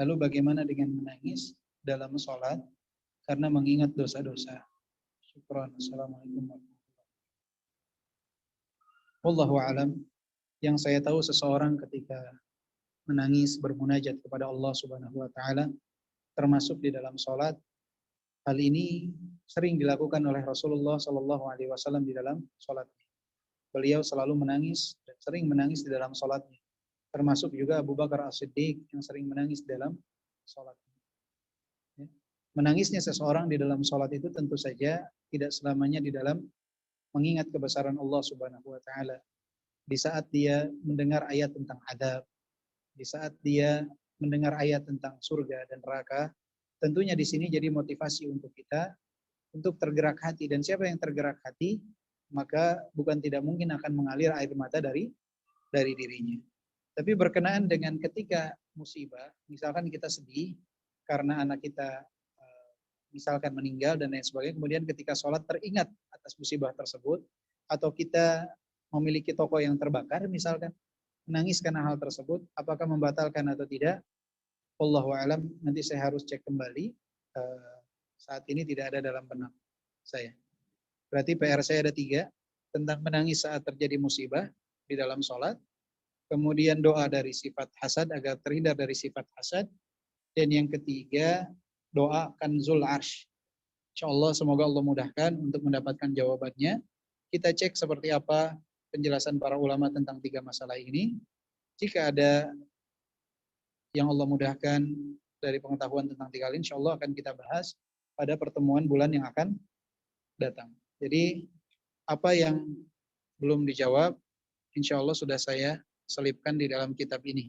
[SPEAKER 1] Lalu bagaimana dengan menangis dalam sholat karena mengingat dosa-dosa? Syukran. Assalamualaikum warahmatullahi wabarakatuh. Wallahu a'lam. Yang saya tahu, seseorang ketika menangis bermunajat kepada Allah Subhanahu wa taala termasuk di dalam sholat, hal ini sering dilakukan oleh Rasulullah Shallallahu Alaihi Wasallam di dalam sholatnya. Beliau selalu menangis dan sering menangis di dalam sholatnya. Termasuk juga Abu Bakar As-Siddiq yang sering menangis dalam sholatnya. Menangisnya seseorang di dalam sholat itu tentu saja tidak selamanya di dalam mengingat kebesaran Allah Subhanahu wa taala. Di saat dia mendengar ayat tentang adab, di saat dia mendengar ayat tentang surga dan neraka, tentunya di sini jadi motivasi untuk kita untuk tergerak hati. Dan siapa yang tergerak hati, maka bukan tidak mungkin akan mengalir air mata dari dirinya. Tapi berkenaan dengan ketika musibah, misalkan kita sedih karena anak kita misalkan meninggal dan lain sebagainya, kemudian ketika sholat teringat atas musibah tersebut, atau kita memiliki toko yang terbakar misalkan, menangis karena hal tersebut, apakah membatalkan atau tidak? Wallahu a'lam, nanti saya harus cek kembali. Saat ini tidak ada dalam benak saya. Berarti PR saya ada 3, tentang menangis saat terjadi musibah di dalam sholat, kemudian doa dari sifat hasad agar terhindar dari sifat hasad, dan yang ketiga doa kanzul arsh. Insyaallah semoga Allah mudahkan untuk mendapatkan jawabannya. Kita cek seperti apa penjelasan para ulama tentang 3 masalah ini. Jika ada yang Allah mudahkan dari pengetahuan tentang 3 hal, insyaallah akan kita bahas pada pertemuan bulan yang akan datang. Jadi apa yang belum dijawab, insyaallah sudah saya selipkan di dalam kitab ini.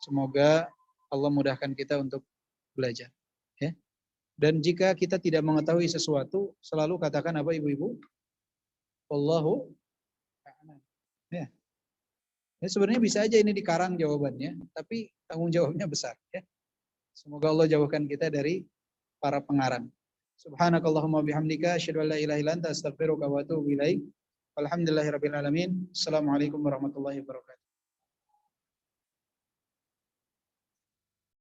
[SPEAKER 1] Semoga Allah mudahkan kita untuk belajar. Ya. Dan jika kita tidak mengetahui sesuatu, selalu katakan apa ibu-ibu? Wallahu a'lam. Ya. Ya, sebenarnya bisa aja ini dikarang jawabannya, tapi tanggung jawabnya besar. Ya. Semoga Allah jauhkan kita dari para pengarang. Subhanakallahumma bihamdika asyhadu an la ilaha illa anta astaghfiruka wa atubu ilaik. Walhamdulillahirabbil alamin. Assalamualaikum warahmatullahi wabarakatuh.